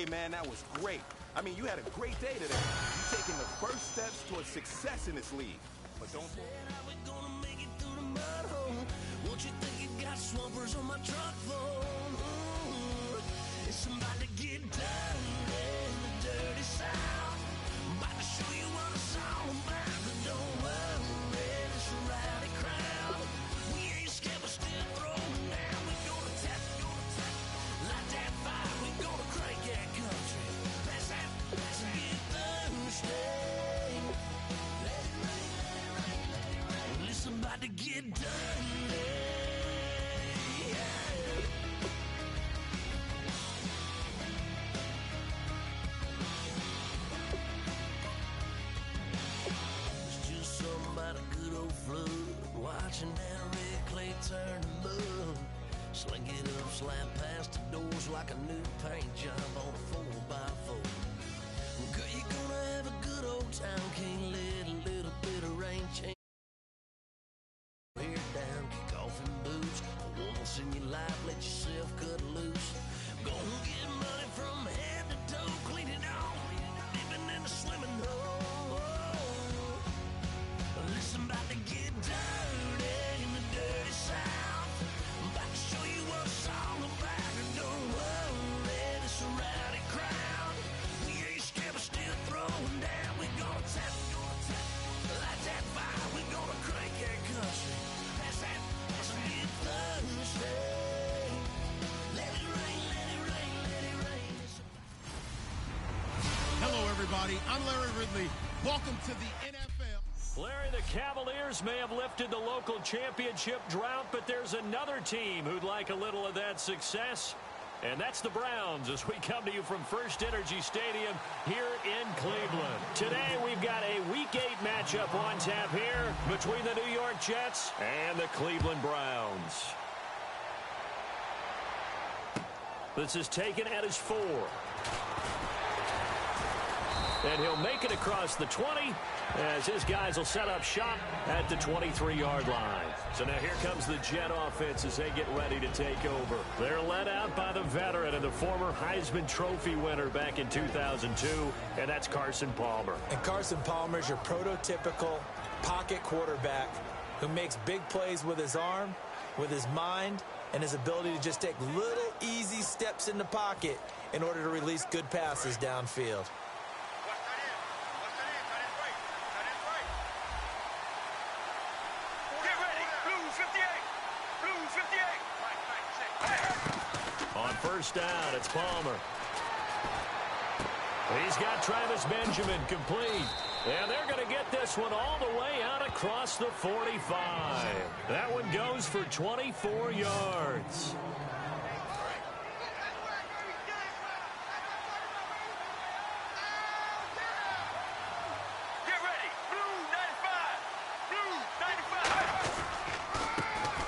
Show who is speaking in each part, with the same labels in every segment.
Speaker 1: Hey, man, that was great. I mean, you had a great day today. You're taking the first steps towards success in this league. But don't...
Speaker 2: Won't you think you got swampers on my truck phone? It's about to get done in the dirty south. I'm about to show you what it's all about. But don't worry, it's a rowdy crowd. We ain't scared, we're still throwing down. We gonna tap, light that fire. We gonna crank that country. Pass and get Thursday. Let it rain. Well, it's about to get done. Watching Harry Clay turn the mud. Sling it up, slap past the doors like a new paint job on a 4x4. Girl, you're gonna have a good old time. Can't let a little bit of rain change. Hair down, kick off in boots. Once in your life, let yourself cut loose. Gonna get money from head to toe, clean it off, living in a swimming hole. Listen, about to get dirty in the dirty south. I'm about to show you what it's all about. And don't worry, it's a rowdy crowd. We ain't scared, we're still throwing down. We gonna tap, light that fire. We gonna crank that country. Pass that, and get Thursday. Let it rain, let it rain, let it rain.
Speaker 3: Hello, everybody. I'm Larry Ridley. Welcome to the NFL.
Speaker 4: Larry, the Cavaliers may have lifted the local championship drought, but there's another team who'd like a little of that success, and that's the Browns, as we come to you from First Energy Stadium here in Cleveland. Today, we've got a Week 8 matchup on tap here between the New York Jets and the Cleveland Browns. This is taken at his 4. And he'll make it across the 20 as his guys will set up shop at the 23-yard line. So now here comes the Jet offense as they get ready to take over. They're led out by the veteran and the former Heisman Trophy winner back in 2002, and that's Carson Palmer.
Speaker 5: And Carson Palmer is your prototypical pocket quarterback who makes big plays with his arm, with his mind, and his ability to just take little easy steps in the pocket in order to release good passes downfield.
Speaker 4: On first down, it's Palmer. He's got Travis Benjamin complete. And they're going to get this one all the way out across the 45. That one goes for 24 yards.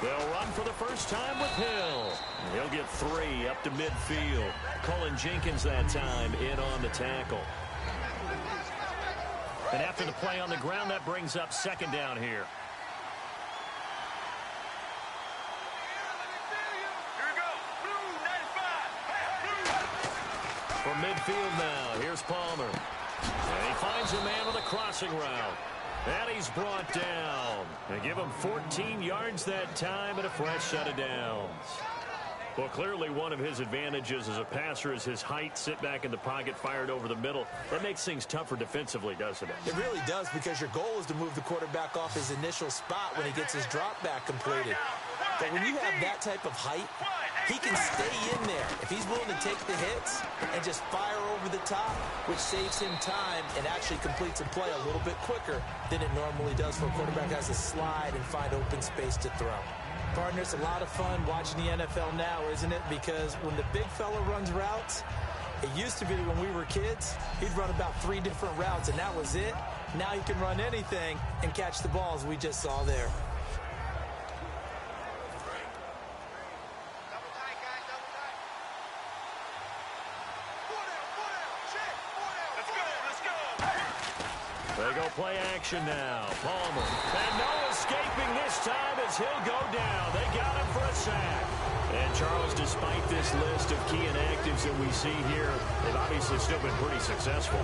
Speaker 4: They'll run for the first time with Hill. He'll get 3 up to midfield. Cullen Jenkins that time in on the tackle. And after the play on the ground, that brings up second down here. From midfield now, here's Palmer. And he finds a man with a crossing route. And he's brought down. They give him 14 yards that time and a fresh set of downs. Well, clearly one of his advantages as a passer is his height. Sit back in the pocket, fired over the middle. That makes things tougher defensively, doesn't it?
Speaker 5: It really does, because your goal is to move the quarterback off his initial spot when he gets his drop back completed. But when you have that type of height, he can stay in there if he's willing to take the hits and just fire over the top, which saves him time and actually completes a play a little bit quicker than it normally does for a quarterback who has to slide and find open space to throw. Partner, it's a lot of fun watching the NFL now, isn't it? Because when the big fella runs routes, it used to be when we were kids, he'd run about 3 different routes, and that was it. Now he can run anything and catch the balls we just saw there.
Speaker 4: They go play action now. Palmer. And no escaping this time as he'll go down. They got him for a sack. And Charles, despite this list of key inactives that we see here, they've obviously still been pretty successful.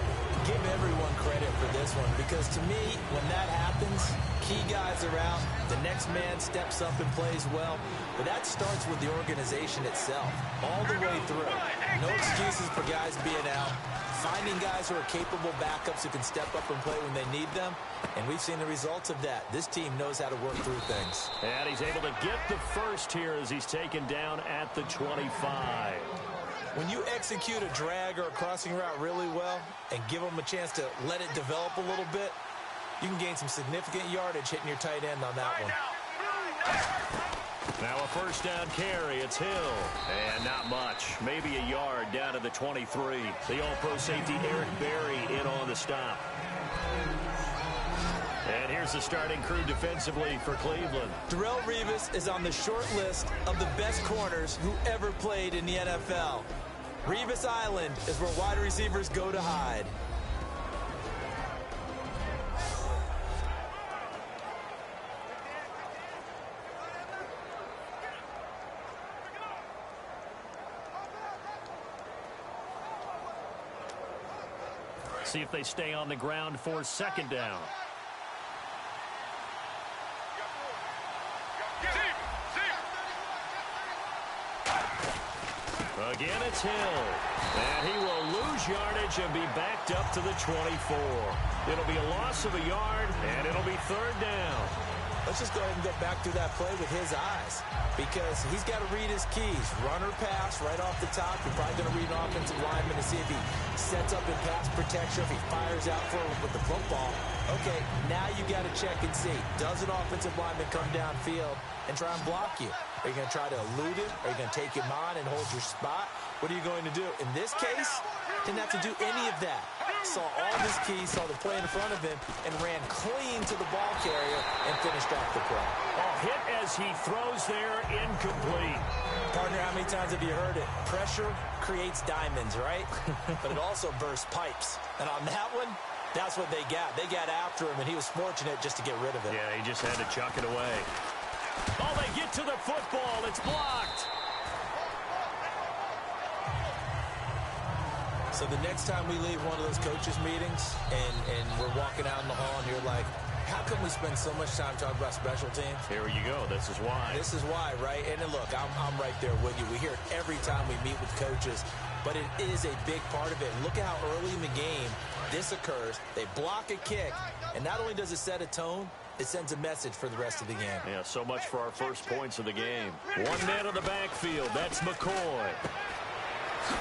Speaker 5: Give everyone credit for this one, because to me, when that happens, key guys are out, the next man steps up and plays well, but that starts with the organization itself, all the way through. No excuses for guys being out, finding guys who are capable backups who can step up and play when they need them, and we've seen the results of that. This team knows how to work through things.
Speaker 4: And he's able to get the first here as he's taken down at the 25.
Speaker 5: When you execute a drag or a crossing route really well and give them a chance to let it develop a little bit, you can gain some significant yardage hitting your tight end on that one.
Speaker 4: Now a first down carry. It's Hill. And not much. Maybe a yard down to the 23. The all-pro safety Eric Berry in on the stop. And here's the starting crew defensively for Cleveland.
Speaker 5: Darrelle Revis is on the short list of the best corners who ever played in the NFL. Revis Island is where wide receivers go to hide.
Speaker 4: See if they stay on the ground for second down. Again, it's Hill. And he will lose yardage and be backed up to the 24. It'll be a loss of a yard, and it'll be third down.
Speaker 5: Let's just go ahead and get back through that play with his eyes, because he's got to read his keys. Run or pass right off the top. You're probably going to read an offensive lineman to see if he sets up in pass protection, if he fires out for him with the football. Okay, now you got to check and see. Does an offensive lineman come downfield and try and block you? Are you going to try to elude him? Are you going to take him on and hold your spot? What are you going to do? In this case, didn't have to do any of that. Saw all his keys, saw the play in front of him, and ran clean to the ball carrier and finished off the play.
Speaker 4: Oh, hit as he throws there, incomplete.
Speaker 5: Partner, how many times have you heard it? Pressure creates diamonds, right? But it also bursts pipes. And on that one, that's what they got. They got after him, and he was fortunate just to get rid of it.
Speaker 4: Yeah, he just had to chuck it away. Oh, they get to the football. It's blocked.
Speaker 5: So the next time we leave one of those coaches' meetings and we're walking out in the hall and you're like, how come we spend so much time talking about special teams?
Speaker 4: Here you go. This is why.
Speaker 5: This is why, right? And then look, I'm right there with you. We hear it every time we meet with coaches, but it is a big part of it. Look at how early in the game this occurs. They block a kick, and not only does it set a tone, it sends a message for the rest of the game.
Speaker 4: Yeah, so much for our first points of the game. One man on the backfield. That's McCoy.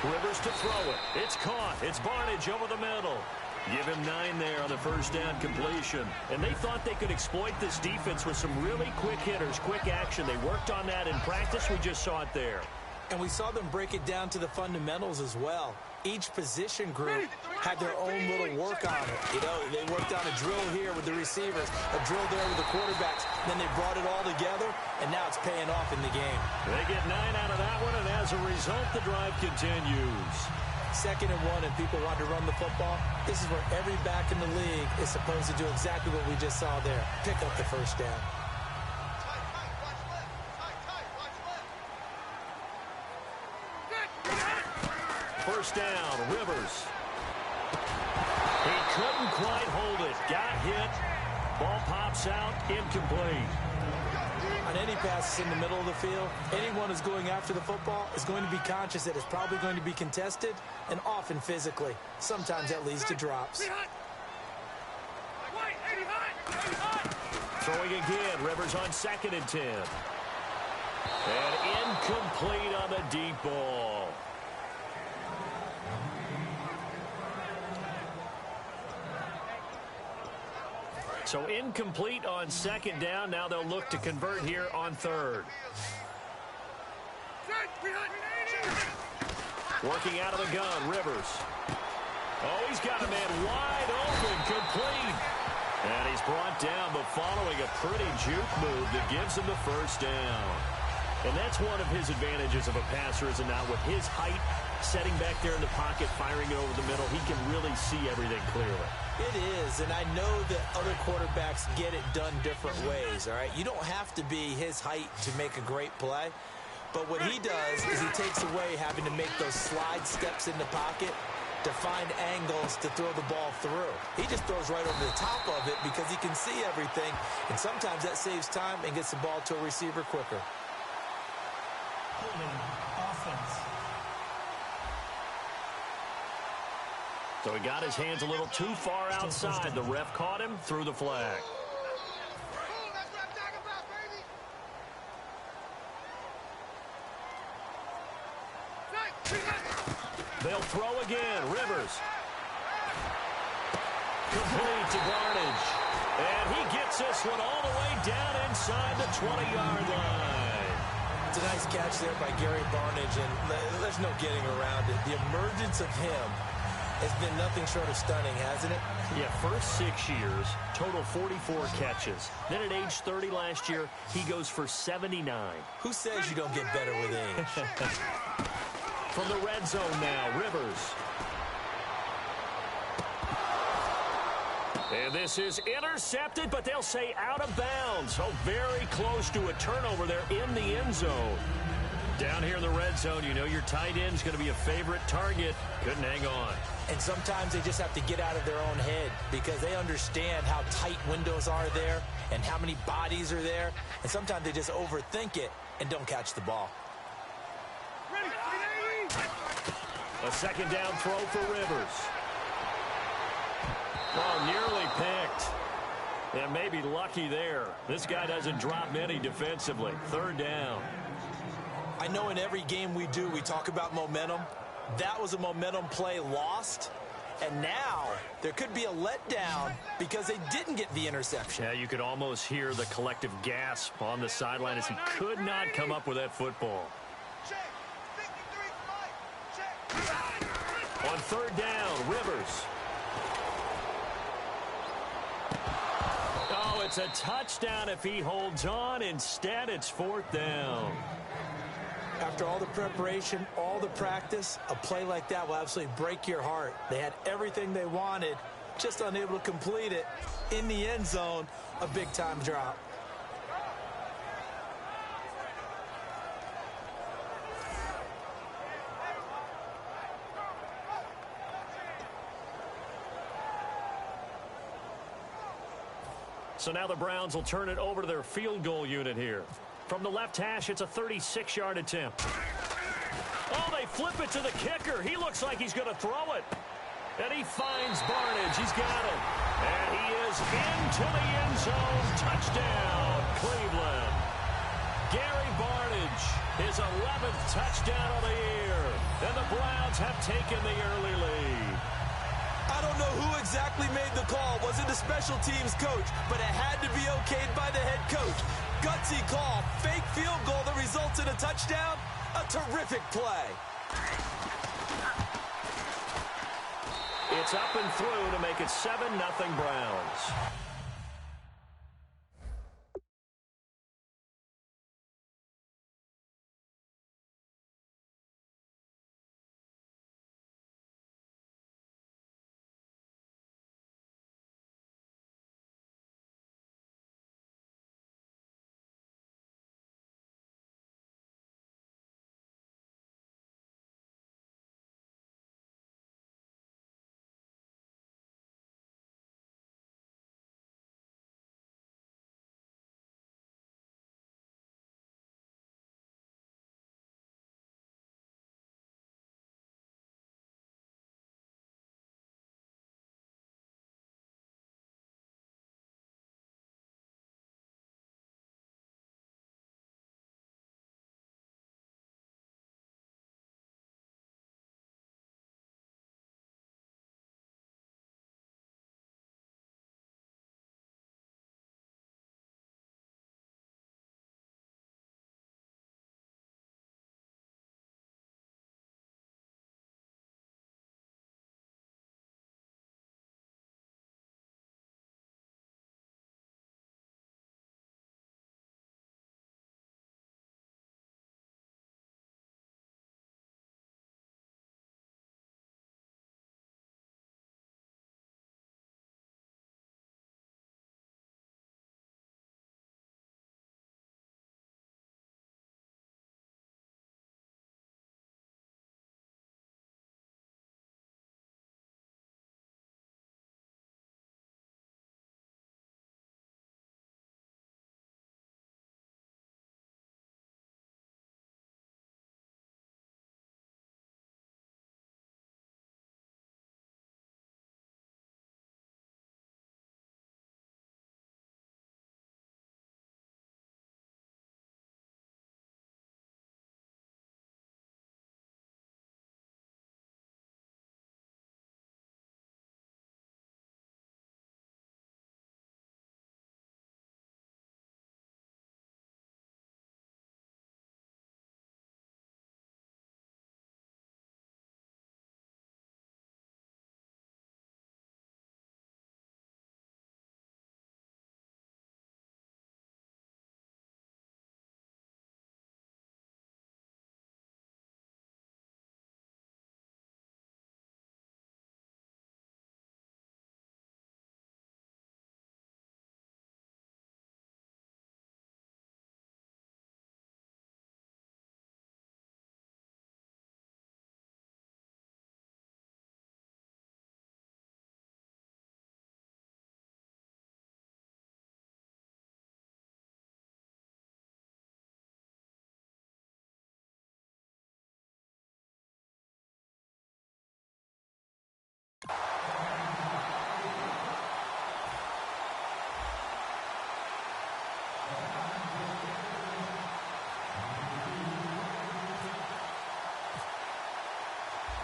Speaker 4: Rivers to throw it. It's caught. It's Barnidge over the middle. Give him 9 there on the first down completion. And they thought they could exploit this defense with some really quick hitters, quick action. They worked on that in practice. We just saw it there.
Speaker 5: And we saw them break it down to the fundamentals as well. Each position group had their own little work on it. You know, they worked on a drill here with the receivers, a drill there with the quarterbacks. Then they brought it all together, and now it's paying off in the game.
Speaker 4: They get 9 out of that one, and as a result, the drive continues.
Speaker 5: 2nd and 1, and people want to run the football. This is where every back in the league is supposed to do exactly what we just saw there. Pick up the first down.
Speaker 4: First down, Rivers. He couldn't quite hold it. Got hit. Ball pops out, incomplete.
Speaker 5: On any passes in the middle of the field, anyone who's going after the football is going to be conscious that it's probably going to be contested, and often physically. Sometimes that leads to drops.
Speaker 4: Throwing again, Rivers on 2nd and 10. And incomplete on the deep ball. So incomplete on 2nd down. Now they'll look to convert here on 3rd. Working out of the gun, Rivers. Oh, he's got a man wide open, complete. And he's brought down, but following a pretty juke move that gives him the first down. And that's one of his advantages of a passer, is it not? With his height, setting back there in the pocket, firing it over the middle, he can really see everything clearly.
Speaker 5: It is, and I know that other quarterbacks get it done different ways, all right? You don't have to be his height to make a great play, but what he does is he takes away having to make those slide steps in the pocket to find angles to throw the ball through. He just throws right over the top of it because he can see everything, and sometimes that saves time and gets the ball to a receiver quicker.
Speaker 6: Offense.
Speaker 4: So he got his hands a little too far outside. The ref caught him, threw the flag. They'll throw again. Rivers. Complete to Barnidge. And he gets this one all the way down inside the 20-yard line.
Speaker 5: It's a nice catch there by Gary Barnidge, and there's no getting around it. The emergence of him has been nothing short of stunning, hasn't it?
Speaker 4: Yeah, first 6 years, total 44 catches. Then at age 30 last year, he goes for 79.
Speaker 5: Who says you don't get better with age?
Speaker 4: From the red zone now, Rivers. And this is intercepted, but they'll say out of bounds. So very close to a turnover there in the end zone. Down here in the red zone, you know your tight end's going to be a favorite target. Couldn't hang on.
Speaker 5: And sometimes they just have to get out of their own head because they understand how tight windows are there and how many bodies are there. And sometimes they just overthink it and don't catch the ball.
Speaker 4: A second down throw for Rivers. Oh, nearly picked. And maybe lucky there. This guy doesn't drop many defensively. Third down.
Speaker 5: I know in every game we do, we talk about momentum. That was a momentum play lost. And now there could be a letdown because they didn't get the interception.
Speaker 4: Yeah, you could almost hear the collective gasp on the sideline as he could not come up with that football. On third down, Rivers. Oh, it's a touchdown if he holds on. Instead, it's fourth down.
Speaker 5: After all the preparation, all the practice, a play like that will absolutely break your heart. They had everything they wanted, just unable to complete it. In the end zone, a big-time drop.
Speaker 4: So now the Browns will turn it over to their field goal unit here. From the left hash, it's a 36-yard attempt. Oh, they flip it to the kicker. He looks like he's going to throw it. And he finds Barnidge. He's got it. And he is into the end zone. Touchdown, Cleveland. Gary Barnidge, his 11th touchdown of the year. And the Browns have taken the early lead.
Speaker 5: I don't know who exactly made the call. Was it the special teams coach? But it had to be okayed by the head coach. Gutsy call. Fake field goal that results in a touchdown. A terrific play.
Speaker 4: It's up and through to make it 7-0 Browns.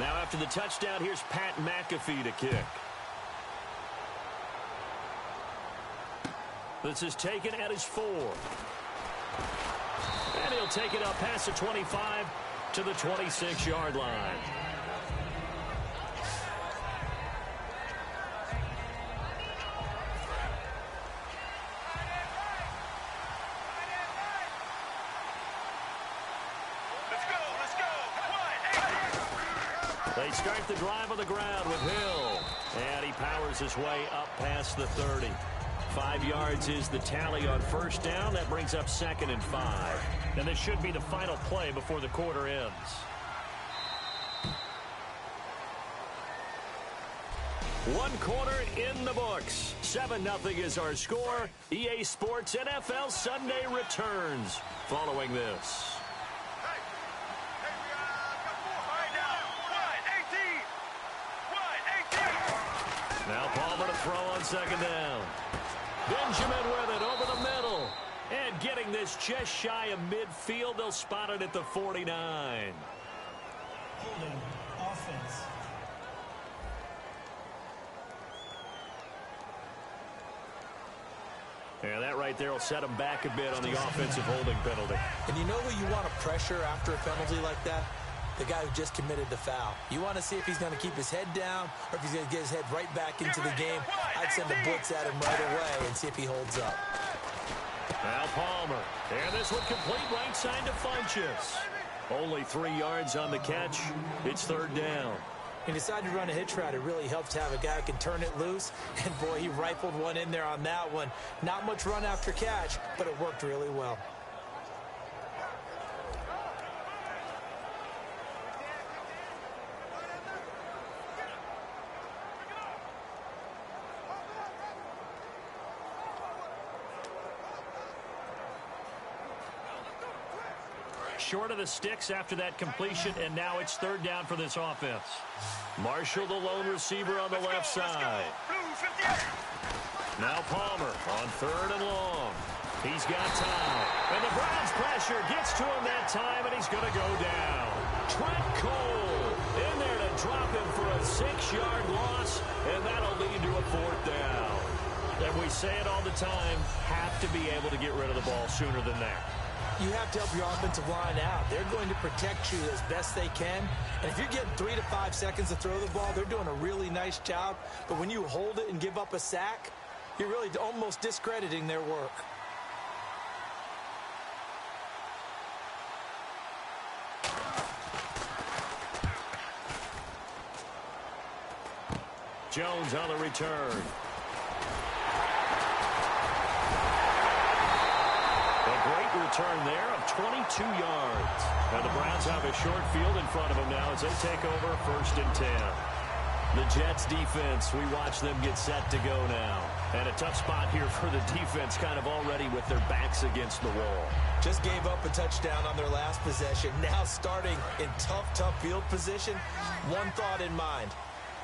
Speaker 4: Now after the touchdown, here's Pat McAfee to kick. This is taken at his 4. And he'll take it up past the 25 to the 26-yard line. They start the drive on the ground with Hill. And he powers his way up past the 30. 5 yards is the tally on first down. That brings up 2nd and 5. And this should be the final play before the quarter ends. One quarter in the books. 7-0 is our score. EA Sports NFL Sunday returns following this. Now Palmer to throw on 2nd down. Benjamin with it over the middle. And getting this just shy of midfield. They'll spot it at the 49.
Speaker 6: Holding offense.
Speaker 4: Yeah, that right there will set him back a bit on the offensive holding penalty.
Speaker 5: And you know who you want to pressure after a penalty like that? The guy who just committed the foul. You want to see if he's going to keep his head down or if he's going to get his head right back into the game. I'd send a blitz at him right away and see if he holds up.
Speaker 4: Now Palmer. And this would complete right side to Funchess. Only 3 yards on the catch. It's 3rd down.
Speaker 5: He decided to run a hitch route. It really helps to have a guy who can turn it loose. And, boy, he rifled one in there on that one. Not much run after catch, but it worked really well.
Speaker 4: Short of the sticks after that completion, and now it's 3rd down for this offense. Marshall, the lone receiver on the left side. Now Palmer on 3rd and long. He's got time. And the Browns pressure gets to him that time, and he's going to go down. Trent Cole in there to drop him for a 6-yard loss, and that'll lead to a 4th down. And we say it all the time, have to be able to get rid of the ball sooner than that.
Speaker 5: You have to help your offensive line out. They're going to protect you as best they can. And if you're getting 3 to 5 seconds to throw the ball, they're doing a really nice job. But when you hold it and give up a sack, you're really almost discrediting their work.
Speaker 4: Jones on the return. Great return there of 22 yards. And the Browns have a short field in front of them now as they take over 1st and 10. The Jets defense, we watch them get set to go now. And a tough spot here for the defense, kind of already with their backs against the wall.
Speaker 5: Just gave up a touchdown on their last possession. Now starting in tough field position. One thought in mind.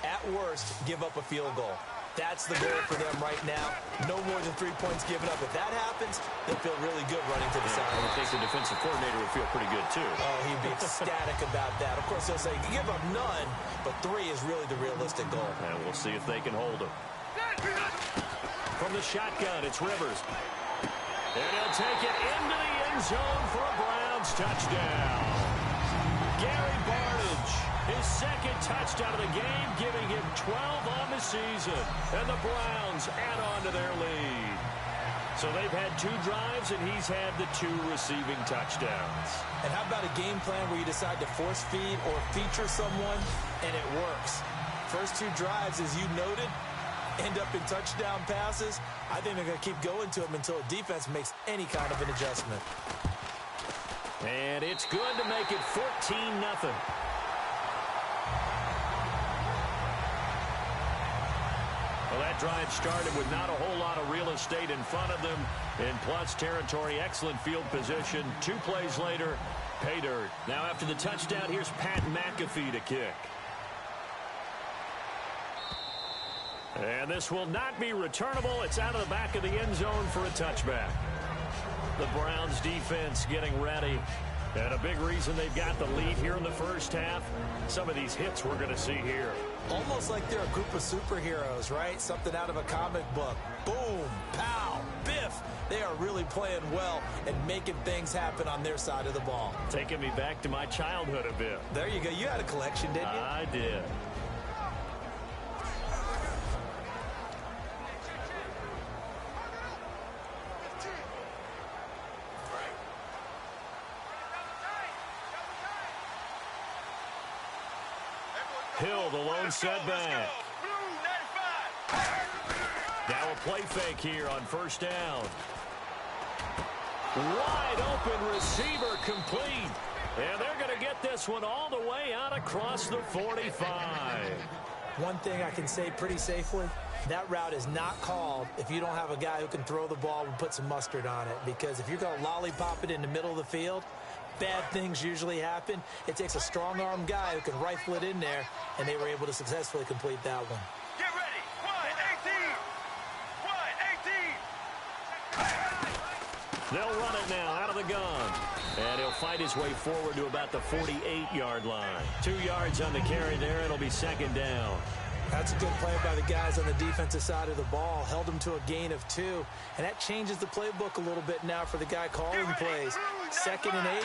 Speaker 5: At worst, give up a field goal. That's the goal for them right now. No more than 3 points given up. If that happens, they'll feel really good running to the sideline.
Speaker 4: I think the defensive coordinator would feel pretty good, too.
Speaker 5: Oh, he'd be ecstatic about that. Of course, they'll say, give up none, but 3 is really the realistic goal.
Speaker 4: And we'll see if they can hold him. From the shotgun, it's Rivers. And he'll take it into the end zone for a Browns touchdown. Gary Barnidge, his 2nd touchdown of the game, giving him 12 on the season. And the Browns add on to their lead. So they've had 2 drives, and he's had the 2 receiving touchdowns.
Speaker 5: And how about a game plan where you decide to force feed or feature someone, and it works? First 2 drives, as you noted, end up in touchdown passes. I think they're going to keep going to them until the defense makes any kind of an adjustment.
Speaker 4: And it's good to make it 14-0. Well, that drive started with not a whole lot of real estate in front of them. In plus territory, excellent field position. 2 plays later, pay dirt. Now after the touchdown, here's Pat McAfee to kick. And this will not be returnable. It's out of the back of the end zone for a touchback. The Browns defense getting ready. And a big reason they've got the lead here in the first half, some of these hits we're going to see here.
Speaker 5: Almost like they're a group of superheroes, right? Something out of a comic book. Boom, pow, biff. They are really playing well and making things happen on their side of the ball.
Speaker 4: Taking me back to my childhood a bit.
Speaker 5: There you go. You had a collection, didn't you?
Speaker 4: I did. Hill, the lone setback. Now a play fake here on first down. Wide open receiver complete. And they're going to get this one all the way out across the 45.
Speaker 5: One thing I can say pretty safely, that route is not called if you don't have a guy who can throw the ball and put some mustard on it. Because if you're going to lollipop it in the middle of the field, bad things usually happen. It takes a strong-arm guy who can rifle it in there, and they were able to successfully complete that one.
Speaker 2: Get ready. Wide 18.
Speaker 4: They'll run it now out of the gun. And he'll fight his way forward to about the 48-yard line. 2 yards on the carry there. It'll be second down.
Speaker 5: That's a good play by the guys on the defensive side of the ball. Held them to a gain of 2. And that changes the playbook a little bit now for the guy calling plays. 2nd and 8.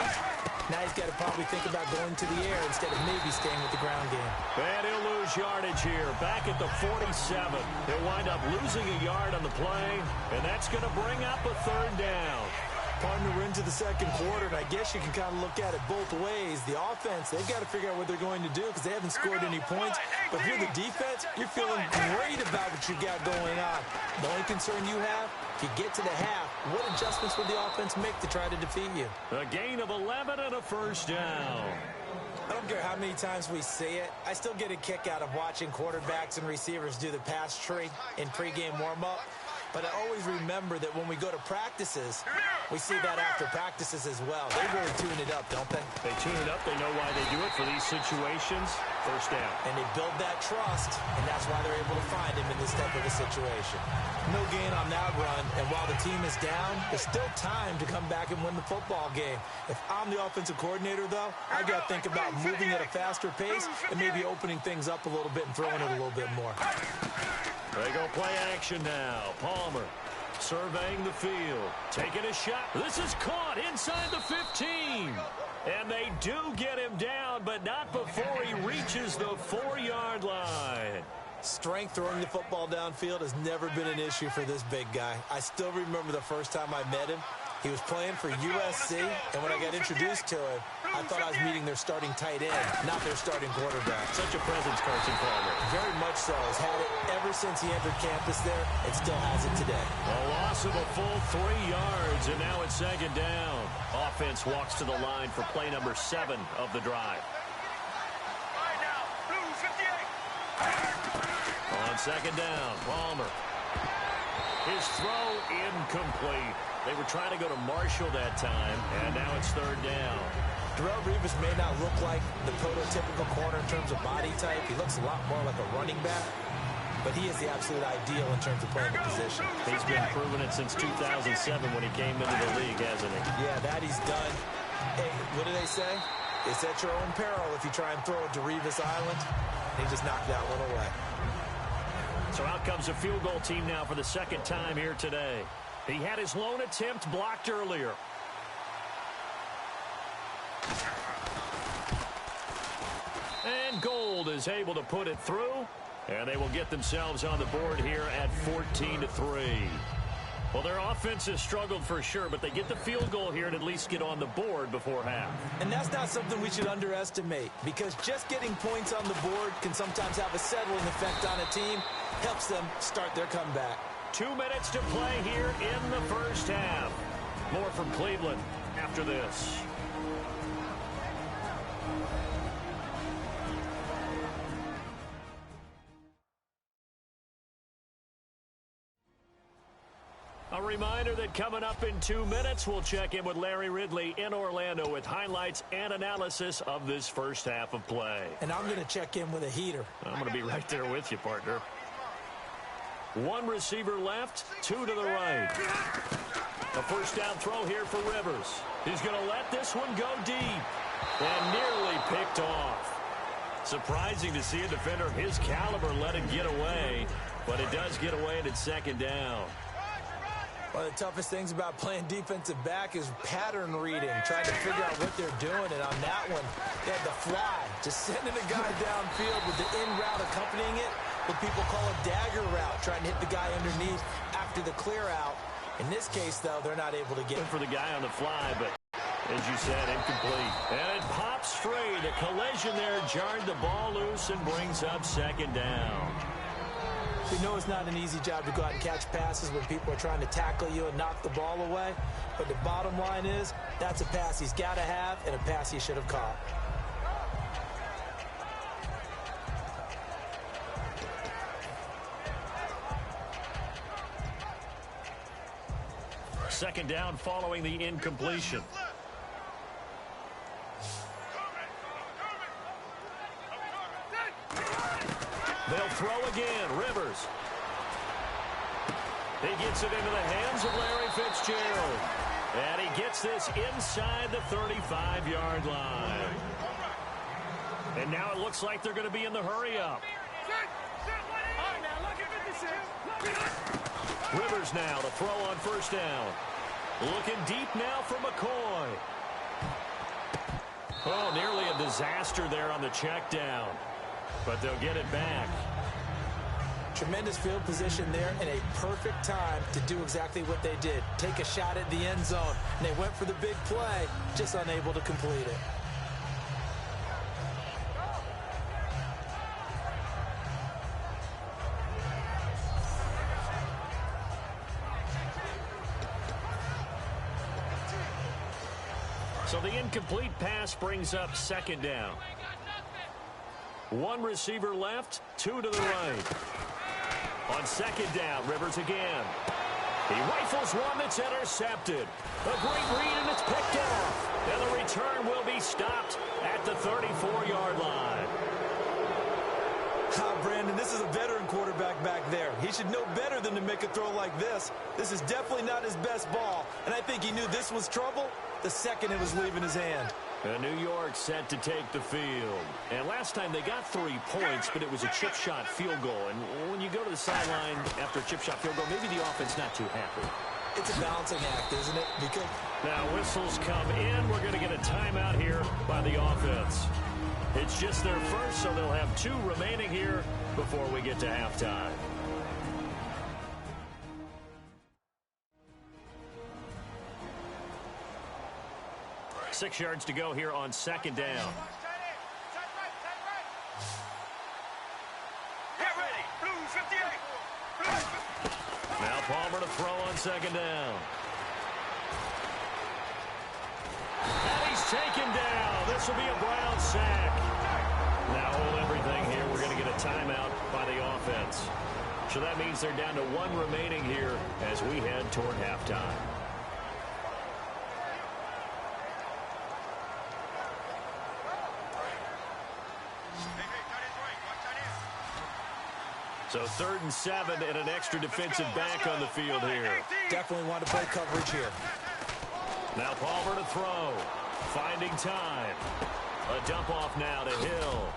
Speaker 5: Now he's got to probably think about going to the air instead of maybe staying with the ground game.
Speaker 4: And he'll lose yardage here. Back at the 47. He'll wind up losing a yard on the play. And that's going to bring up a third down.
Speaker 5: Partner, we're into the second quarter, and I guess you can kind of look at it both ways. The offense, they've got to figure out what they're going to do because they haven't scored any points. But if you're the defense, you're feeling great about what you got going on. The only concern you have, if you get to the half, what adjustments will the offense make to try to defeat you?
Speaker 4: A gain of 11 and a first down.
Speaker 5: I don't care how many times we see it. I still get a kick out of watching quarterbacks and receivers do the pass tree in pregame warm-up. But I always remember that when we go to practices, we see that after practices as well. They really tune it up, don't they?
Speaker 4: They tune it up. They know why they do it for these situations. First down.
Speaker 5: And they build that trust, and that's why they're able to find him in this type of a situation. No gain on that run, and while the team is down, there's still time to come back and win the football game. If I'm the offensive coordinator, though, I got to think about moving at a faster pace and maybe opening things up a little bit and throwing it a little bit more.
Speaker 4: They go play action now. Palmer surveying the field, taking a shot. This is caught inside the 15. And they do get him down, but not before he reaches the 4-yard line.
Speaker 5: Strength throwing the football downfield has never been an issue for this big guy. I still remember the first time I met him. He was playing for USC, and when I got introduced to him, I thought I was meeting their starting tight end, not their starting quarterback.
Speaker 4: Such a presence, Carson Palmer.
Speaker 5: Very much so. Has had it ever since he entered campus there, and still has it today.
Speaker 4: A loss of a full 3 yards, and now it's second down. Offense walks to the line for play number 7 of the drive. On second down, Palmer. His throw incomplete. They were trying to go to Marshall that time, and now it's third down.
Speaker 5: Darrelle Revis may not look like the prototypical corner in terms of body type. He looks a lot more like a running back, but he is the absolute ideal in terms of playing the position.
Speaker 4: He's been proving it since 2007 when he came into the league, hasn't he?
Speaker 5: Yeah, that he's done. Hey, what do they say? It's at your own peril if you try and throw it to Revis Island. He just knocked that one away.
Speaker 4: So out comes a field goal team now for the second time here today. He had his lone attempt blocked earlier. And Gold is able to put it through. And they will get themselves on the board here at 14-3. Well, their offense has struggled for sure, but they get the field goal here and at least get on the board before half.
Speaker 5: And that's not something we should underestimate, because just getting points on the board can sometimes have a settling effect on a team. Helps them start their comeback.
Speaker 4: 2 minutes to play here in the first half. More from Cleveland after this. A reminder that coming up in 2 minutes, we'll check in with Larry Ridley in Orlando with highlights and analysis of this first half of play.
Speaker 5: And I'm going to check in with a heater.
Speaker 4: I'm going to be right there with you, partner. 1 receiver left, 2 to the right. A first down throw here for Rivers. He's going to let this one go deep. And nearly picked off. Surprising to see a defender of his caliber let it get away. But it does get away, and it's second down.
Speaker 5: One of the toughest things about playing defensive back is pattern reading, trying to figure out what they're doing. And on that one, they had the fly, just sending a guy downfield with the in route accompanying it, what people call a dagger route, trying to hit the guy underneath after the clear out. In this case, though, they're not able to get
Speaker 4: for the guy on the fly, but as you said, incomplete. And it pops free. The collision there jarred the ball loose and brings up second down.
Speaker 5: We know it's not an easy job to go out and catch passes when people are trying to tackle you and knock the ball away. But the bottom line is, that's a pass he's got to have and a pass he should have caught.
Speaker 4: Second down following the incompletion. They'll throw again. Rivers. He gets it into the hands of Larry Fitzgerald. And he gets this inside the 35-yard line. And now it looks like they're going to be in the hurry-up. Rivers now to throw on first down. Looking deep now for McCoy. Oh, nearly a disaster there on the check down. But they'll get it back.
Speaker 5: Tremendous field position there and a perfect time to do exactly what they did. Take a shot at the end zone. And they went for the big play, just unable to complete it.
Speaker 4: So the incomplete pass brings up second down. One receiver left, two to the right. On second down, Rivers again. He rifles one that's intercepted. A great read, and it's picked off. And the return will be stopped at the 34-yard line.
Speaker 5: Brandon, this is a veteran quarterback back there. He should know better than to make a throw like this. This is definitely not his best ball, and I think he knew this was trouble the second it was leaving his hand.
Speaker 4: And New York set to take the field. And last time they got 3 points, but it was a chip shot field goal. And when you go to the sideline after a chip shot field goal, maybe the offense not too happy.
Speaker 5: It's a balancing act, isn't it? Because
Speaker 4: now whistles come in. We're going to get a timeout here by the offense. It's just their first, so they'll have 2 remaining here before we get to halftime. Six yards to go here on second down.
Speaker 2: Get ready, Blue 58.
Speaker 4: Now Palmer to throw on second down. And he's taken down. This will be a Brown sack. Now hold everything here. We're going to get a timeout by the offense. So that means they're down to 1 remaining here as we head toward halftime. So 3rd and 7 and an extra defensive back on the field here.
Speaker 5: definitely want to play coverage here.
Speaker 4: Now Palmer to throw. Finding time. A dump off now to Hill.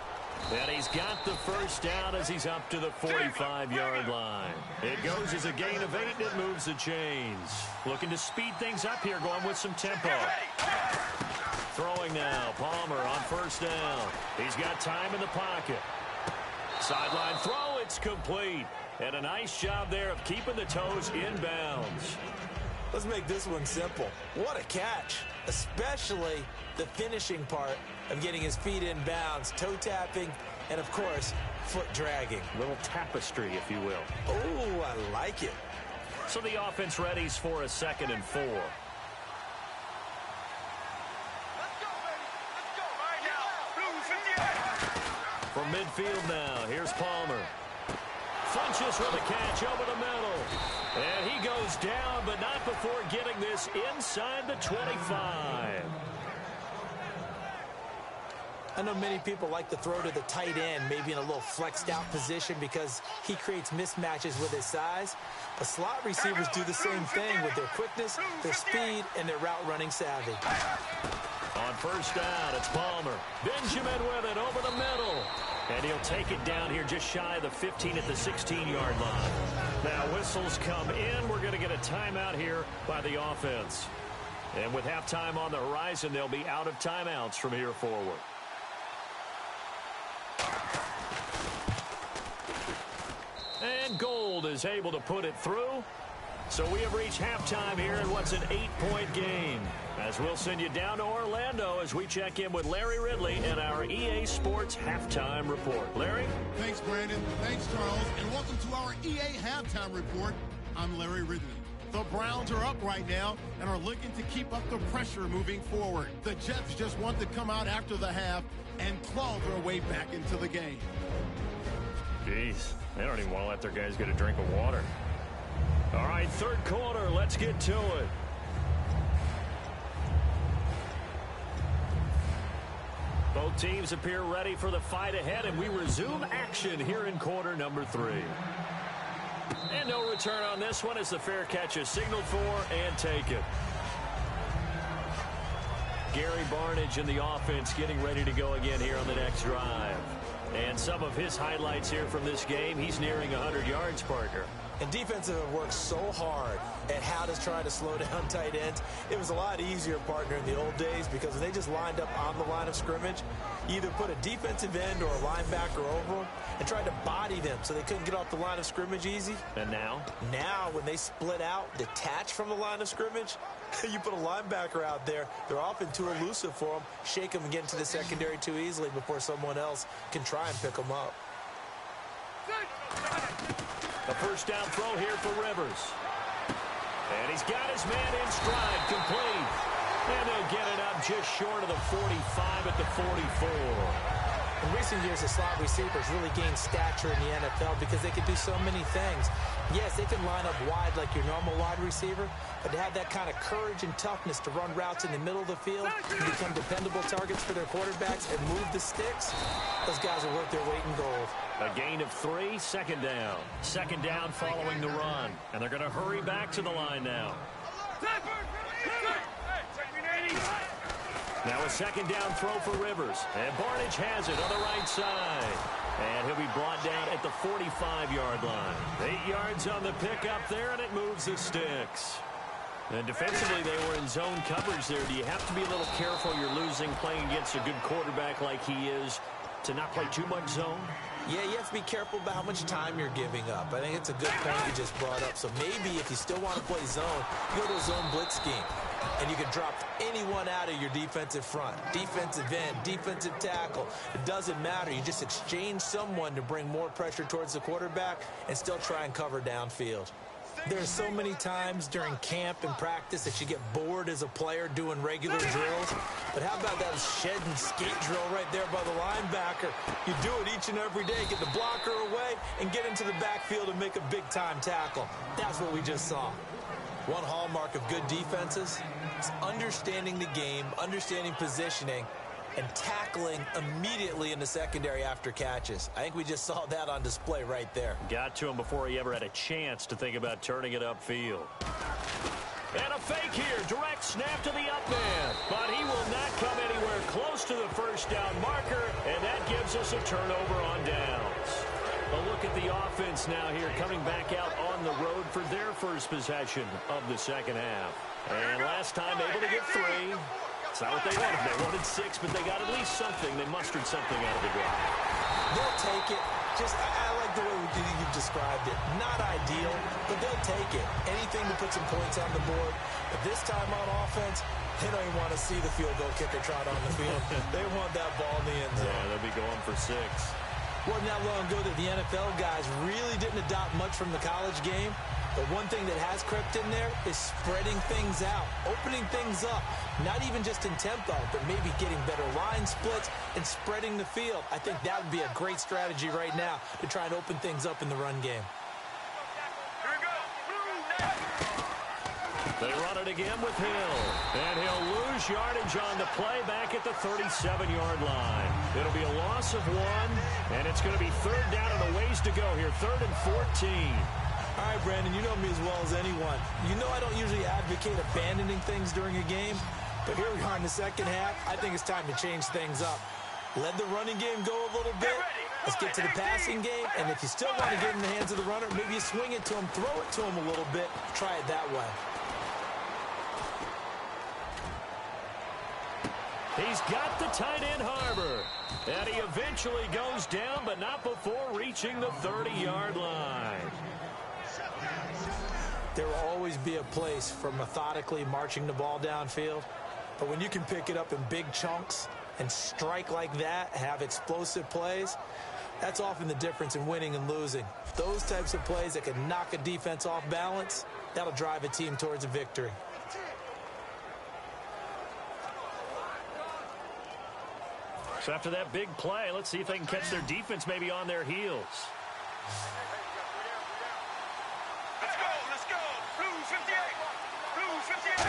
Speaker 4: And he's got the first down as he's up to the 45-yard line. It goes as a gain of 8 and it moves the chains. Looking to speed things up here, going with some tempo. Throwing now. Palmer on first down. He's got time in the pocket. Sideline throw, it's complete. And a nice job there of keeping the toes in bounds.
Speaker 5: Let's make this one simple. What a catch, especially the finishing part of getting his feet in bounds, toe tapping, and of course, foot dragging.
Speaker 4: Little tapestry, if you will.
Speaker 5: Oh, I like it.
Speaker 4: So the offense readies for a 2nd and 4. From midfield now, here's Palmer. Funches with a catch over the middle. And he goes down, but not before getting this inside the 25.
Speaker 5: I know many people like to throw to the tight end, maybe in a little flexed out position because he creates mismatches with his size. But slot receivers do the same thing with their quickness, their speed, and their route running savvy.
Speaker 4: On first down, it's Palmer. Benjamin with it over the middle. And he'll take it down here just shy of the 15 at the 16-yard line. Now whistles come in. We're going to get a timeout here by the offense. And with halftime on the horizon, they'll be out of timeouts from here forward. And Gold is able to put it through. So we have reached halftime here in what's an 8-point game. As we'll send you down to Orlando as we check in with Larry Ridley in our EA Sports Halftime Report. Larry?
Speaker 3: Thanks, Brandon. Thanks, Charles. And welcome to our EA Halftime Report. I'm Larry Ridley. The Browns are up right now and are looking to keep up the pressure moving forward. The Jets just want to come out after the half and claw their way back into the game.
Speaker 4: Jeez, they don't even want to let their guys get a drink of water. All right, third quarter, let's get to it. Both teams appear ready for the fight ahead, and we resume action here in quarter number 3. And no return on this one as the fair catch is signaled for and taken. Gary Barnidge in the offense getting ready to go again here on the next drive. And some of his highlights here from this game, he's nearing 100 yards, partner.
Speaker 5: And defensive have worked so hard at how to try to slow down tight ends. It was a lot easier, partner, in the old days because when they just lined up on the line of scrimmage, you either put a defensive end or a linebacker over them and tried to body them so they couldn't get off the line of scrimmage easy.
Speaker 4: And now?
Speaker 5: Now, when they split out, detach from the line of scrimmage, you put a linebacker out there, they're often too elusive for them, shake them and get into the secondary too easily before someone else can try and pick them up.
Speaker 4: A first down throw here for Rivers. And he's got his man in stride, complete. And they'll get it up just short of the 45 at the 44.
Speaker 5: In recent years, the slot receivers really gained stature in the NFL because they can do so many things. Yes, they can line up wide like your normal wide receiver, but to have that kind of courage and toughness to run routes in the middle of the field and become dependable targets for their quarterbacks and move the sticks, those guys are worth their weight in gold.
Speaker 4: A gain of 3, second down. Second down following the run. And they're going to hurry back to the line now. Now a second down throw for Rivers. And Barnidge has it on the right side. And he'll be brought down at the 45-yard line. 8 yards on the pickup there, and it moves the sticks. And defensively, they were in zone coverage there. Do you have to be a little careful? You're losing playing against a good quarterback like he is to not play too much zone?
Speaker 5: Yeah, you have to be careful about how much time you're giving up. I think it's a good point you just brought up. So maybe if you still want to play zone, you go to a zone blitz scheme. And you can drop anyone out of your defensive front. Defensive end, defensive tackle. It doesn't matter. You just exchange someone to bring more pressure towards the quarterback and still try and cover downfield. There are so many times during camp and practice that you get bored as a player doing regular drills. But how about that shed and skate drill right there by the linebacker? You do it each and every day. Get the blocker away and get into the backfield and make a big-time tackle. That's what we just saw. One hallmark of good defenses is understanding the game, understanding positioning, and tackling immediately in the secondary after catches. I think we just saw that on display right there.
Speaker 4: Got to him before he ever had a chance to think about turning it upfield. And a fake here. Direct snap to the up man. But he will not come anywhere close to the first down marker, and that gives us a turnover on downs. A look at the offense now here, coming back out on the road for their first possession of the second half. And last time able to get 3. It's not what they wanted. They wanted 6, but they got at least something. They mustered something out of the drive.
Speaker 5: They'll take it. I like the way you've described it. Not ideal, but they'll take it. Anything to put some points on the board. But this time on offense, they don't even want to see the field goal kicker trot on the field. They want that ball in the end zone.
Speaker 4: Yeah, they'll be going for 6.
Speaker 5: Wasn't that long ago that the NFL guys really didn't adopt much from the college game. But one thing that has crept in there is spreading things out, opening things up, not even just in tempo, but maybe getting better line splits and spreading the field. I think that would be a great strategy right now to try and open things up in the run game.
Speaker 4: They run it again with Hill. And he'll lose yardage on the play back at the 37-yard line. It'll be a loss of 1, and it's going to be third down and a ways to go here. 3rd and 14.
Speaker 5: All right, Brandon, you know me as well as anyone. You know I don't usually advocate abandoning things during a game, but here we are in the second half. I think it's time to change things up. Let the running game go a little bit. Let's get to the passing game, and if you still want to get in the hands of the runner, maybe you swing it to him, throw it to him a little bit, try it that way.
Speaker 4: He's got the tight end, Harbor. And he eventually goes down, but not before reaching the 30-yard line.
Speaker 5: There will always be a place for methodically marching the ball downfield. But when you can pick it up in big chunks and strike like that, have explosive plays, that's often the difference in winning and losing. Those types of plays that can knock a defense off balance, that'll drive a team towards a victory.
Speaker 4: So after that big play, let's see if they can catch their defense maybe on their heels.
Speaker 7: Let's go. Blue 58. Blue 58.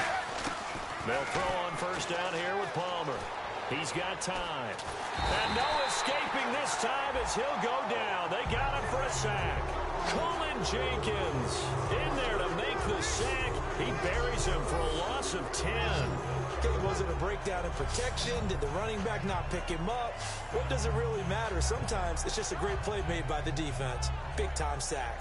Speaker 4: They'll throw on first down here with Palmer. He's got time. And no escaping this time as he'll go down. They got him for a sack. Colin Jenkins in there to make the sack. He buries him for a loss of 10.
Speaker 5: Was it a breakdown in protection? Did the running back not pick him up? What does it really matter? Sometimes it's just a great play made by the defense. Big-time sack.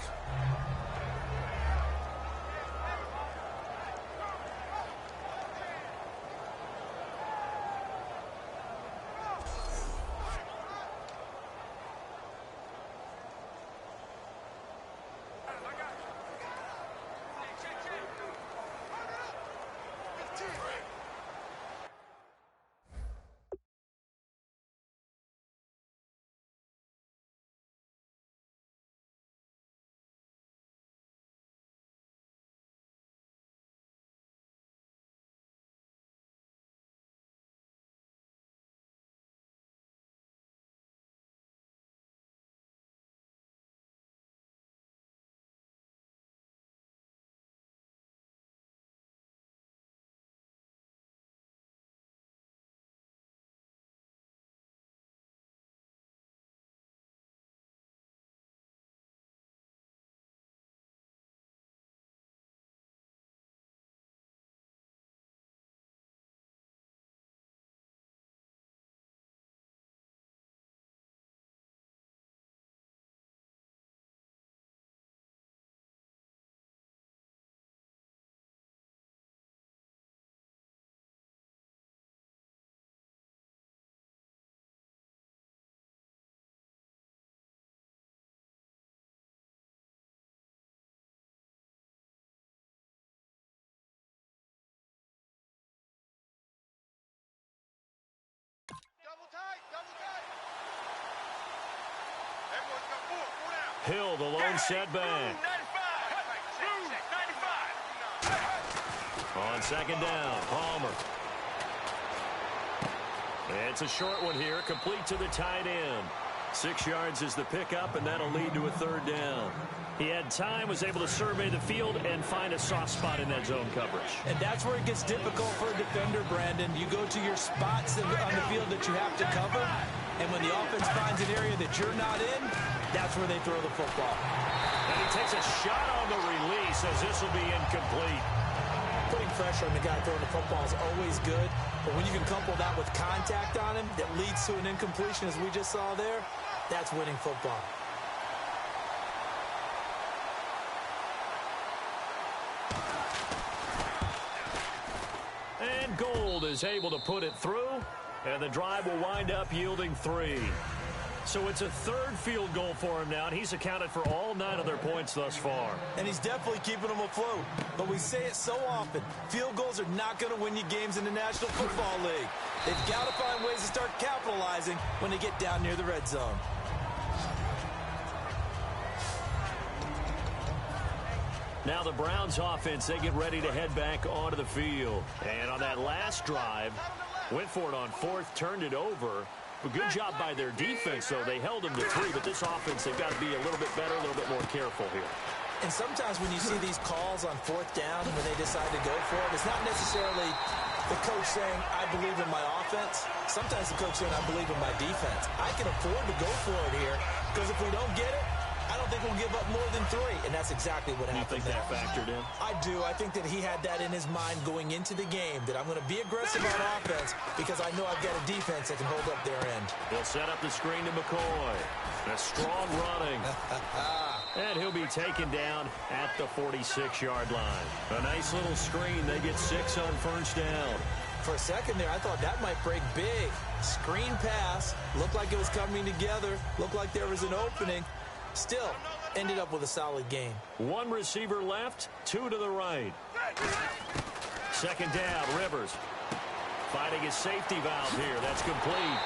Speaker 4: Hill, the lone setback. On second down, Palmer. It's a short one here, complete to the tight end. 6 yards is the pickup, and that'll lead to a third down. He had time, was able to survey the field and find a soft spot in that zone coverage.
Speaker 5: And that's where it gets difficult for a defender, Brandon. You go to your spots on the field that you have to cover, and when the offense finds an area that you're not in, that's where they throw the football.
Speaker 4: And he takes a shot on the release as this will be incomplete.
Speaker 5: Putting pressure on the guy throwing the football is always good, but when you can couple that with contact on him that leads to an incompletion, as we just saw there, that's winning football.
Speaker 4: And Gold is able to put it through, and the drive will wind up yielding 3. So it's a third field goal for him now, and he's accounted for all 9 of their points thus far.
Speaker 5: And he's definitely keeping them afloat. But we say it so often, field goals are not going to win you games in the National Football League. They've got to find ways to start capitalizing when they get down near the red zone.
Speaker 4: Now the Browns offense, they get ready to head back onto the field. And on that last drive, went for it on 4th, turned it over. A good job by their defense, though. They held them to 3, but this offense, they've got to be a little bit better, a little bit more careful here.
Speaker 5: And sometimes when you see these calls on fourth down when they decide to go for it, it's not necessarily the coach saying, I believe in my offense. Sometimes the coach saying, I believe in my defense. I can afford to go for it here because if we don't get it, I don't think we'll give up more than 3. And that's exactly what happened.
Speaker 4: You think that factored in?
Speaker 5: I do. I think that he had that in his mind going into the game, that I'm going to be aggressive on offense because I know I've got a defense that can hold up their end.
Speaker 4: He'll set up the screen to McCoy. A strong running. And he'll be taken down at the 46-yard line. A nice little screen. They get 6 on first down.
Speaker 5: For a second there, I thought that might break big. Screen pass. Looked like it was coming together. Looked like there was an opening. Still, ended up with a solid game.
Speaker 4: 1 receiver left, 2 to the right. Second down, Rivers. Finding his safety valve here. That's complete.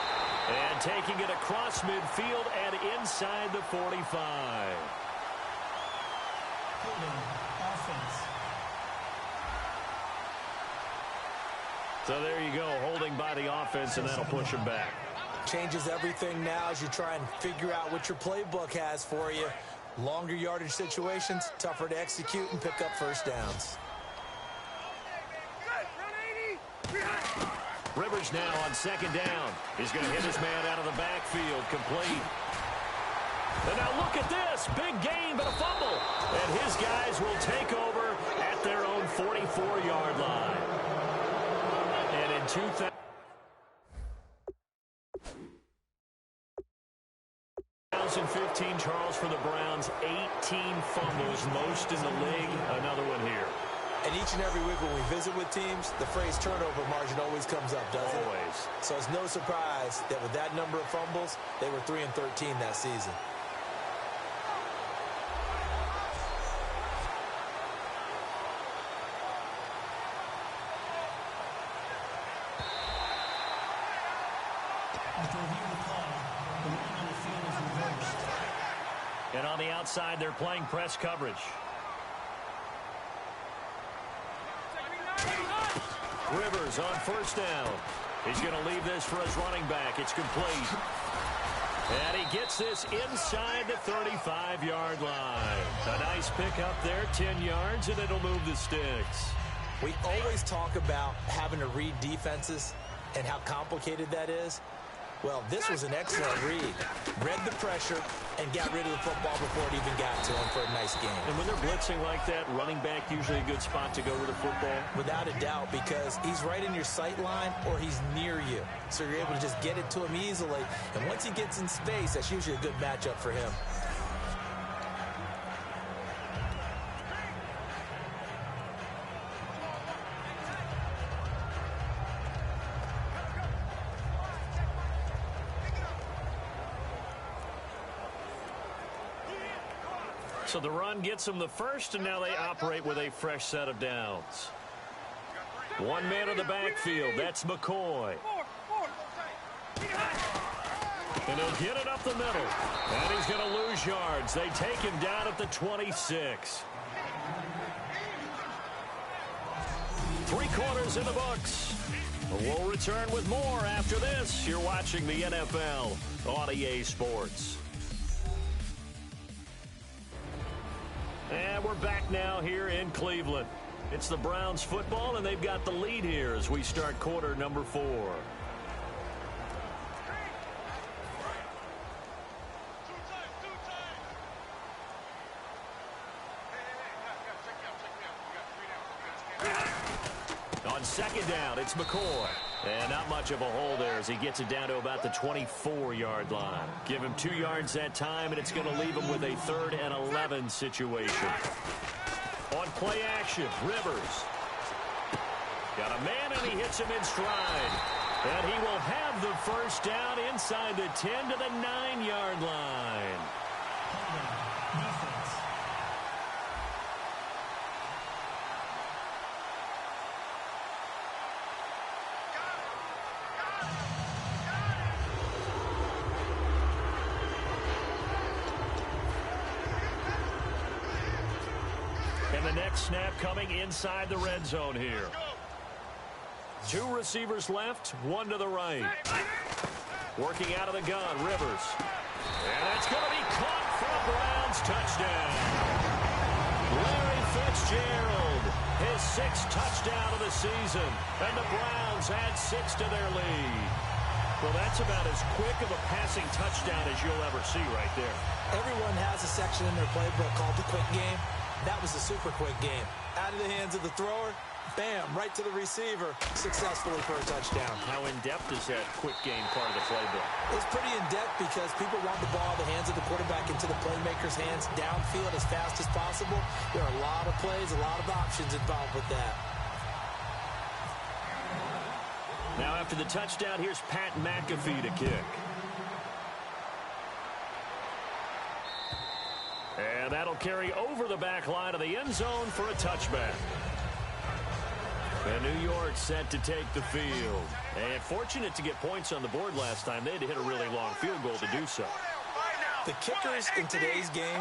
Speaker 4: And taking it across midfield and inside the 45.
Speaker 6: Offense.
Speaker 4: So there you go, holding by the offense, and that'll push him back.
Speaker 5: Changes everything now as you try and figure out what your playbook has for you. Longer yardage situations, tougher to execute and pick up first downs.
Speaker 4: Rivers now on second down. He's going to hit his man out of the backfield, complete. And now look at this, big gain but a fumble. And his guys will take over at their own 44-yard line. And in 2015, Charles, for the Browns, 18 fumbles, most in the league. Another one here.
Speaker 5: And each and every week when we visit with teams, the phrase turnover margin always comes up, doesn't it?
Speaker 4: Always.
Speaker 5: So it's no surprise that with that number of fumbles, they were 3-13 that season.
Speaker 6: After reviewing the play, the running on the field is reversed.
Speaker 4: And on the outside, they're playing press coverage. Rivers on first down. He's going to leave this for his running back. It's complete. And he gets this inside the 35-yard line. A nice pickup there, 10 yards, and it'll move the sticks.
Speaker 5: We always talk about having to read defenses and how complicated that is. Well, this was an excellent read. Read the pressure and got rid of the football before it even got to him for a nice game.
Speaker 4: And when they're blitzing like that, running back usually a good spot to go with the football?
Speaker 5: Without a doubt, because he's right in your sight line or he's near you. So you're able to just get it to him easily. And once he gets in space, that's usually a good matchup for him.
Speaker 4: So the run gets them the first, and now they operate with a fresh set of downs. 1 man in the backfield. That's McCoy. And he'll get it up the middle. And he's going to lose yards. They take him down at the 26. 3 quarters in the books. We'll return with more after this. You're watching the NFL on EA Sports. And we're back now here in Cleveland. It's the Browns football, and they've got the lead here as we start quarter number 4. On second down, it's McCoy. And not much of a hole there as he gets it down to about the 24-yard line. Give him 2 yards that time, and it's going to leave him with a 3rd and 11 situation. On play action, Rivers. Got a man, and he hits him in stride. And he will have the first down inside the 10 to the 9-yard line.
Speaker 6: Defense.
Speaker 4: And the next snap coming inside the red zone here. 2 receivers left, 1 to the right. Working out of the gun, Rivers. And it's going to be caught for a Browns touchdown. Fitzgerald, his 6th touchdown of the season. And the Browns add 6 to their lead. Well, that's about as quick of a passing touchdown as you'll ever see right there.
Speaker 5: Everyone has a section in their playbook called the quick game. That was a super quick game. Out of the hands of the thrower, bam, right to the receiver, successfully for a touchdown.
Speaker 4: How in-depth is that quick game part of the playbook?
Speaker 5: It's pretty in-depth because people want the ball out of the hands of the quarterback into the playmaker's hands downfield as fast as possible. There are a lot of plays, a lot of options involved with that.
Speaker 4: Now after the touchdown, here's Pat McAfee to kick. And that'll carry over the back line of the end zone for a touchback. And New York set to take the field. And fortunate to get points on the board last time. They had to hit a really long field goal to do so.
Speaker 5: The kickers in today's game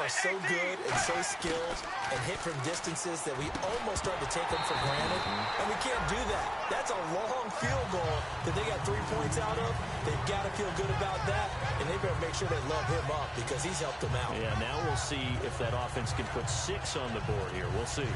Speaker 5: are so good and so skilled and hit from distances that we almost start to take them for granted. And we can't do that. That's a long field goal that they got 3 points out of. They've got to feel good about that, and they better make sure they love him up because he's helped them out.
Speaker 4: Yeah, now we'll see if that offense can put 6 on the board here. We'll see.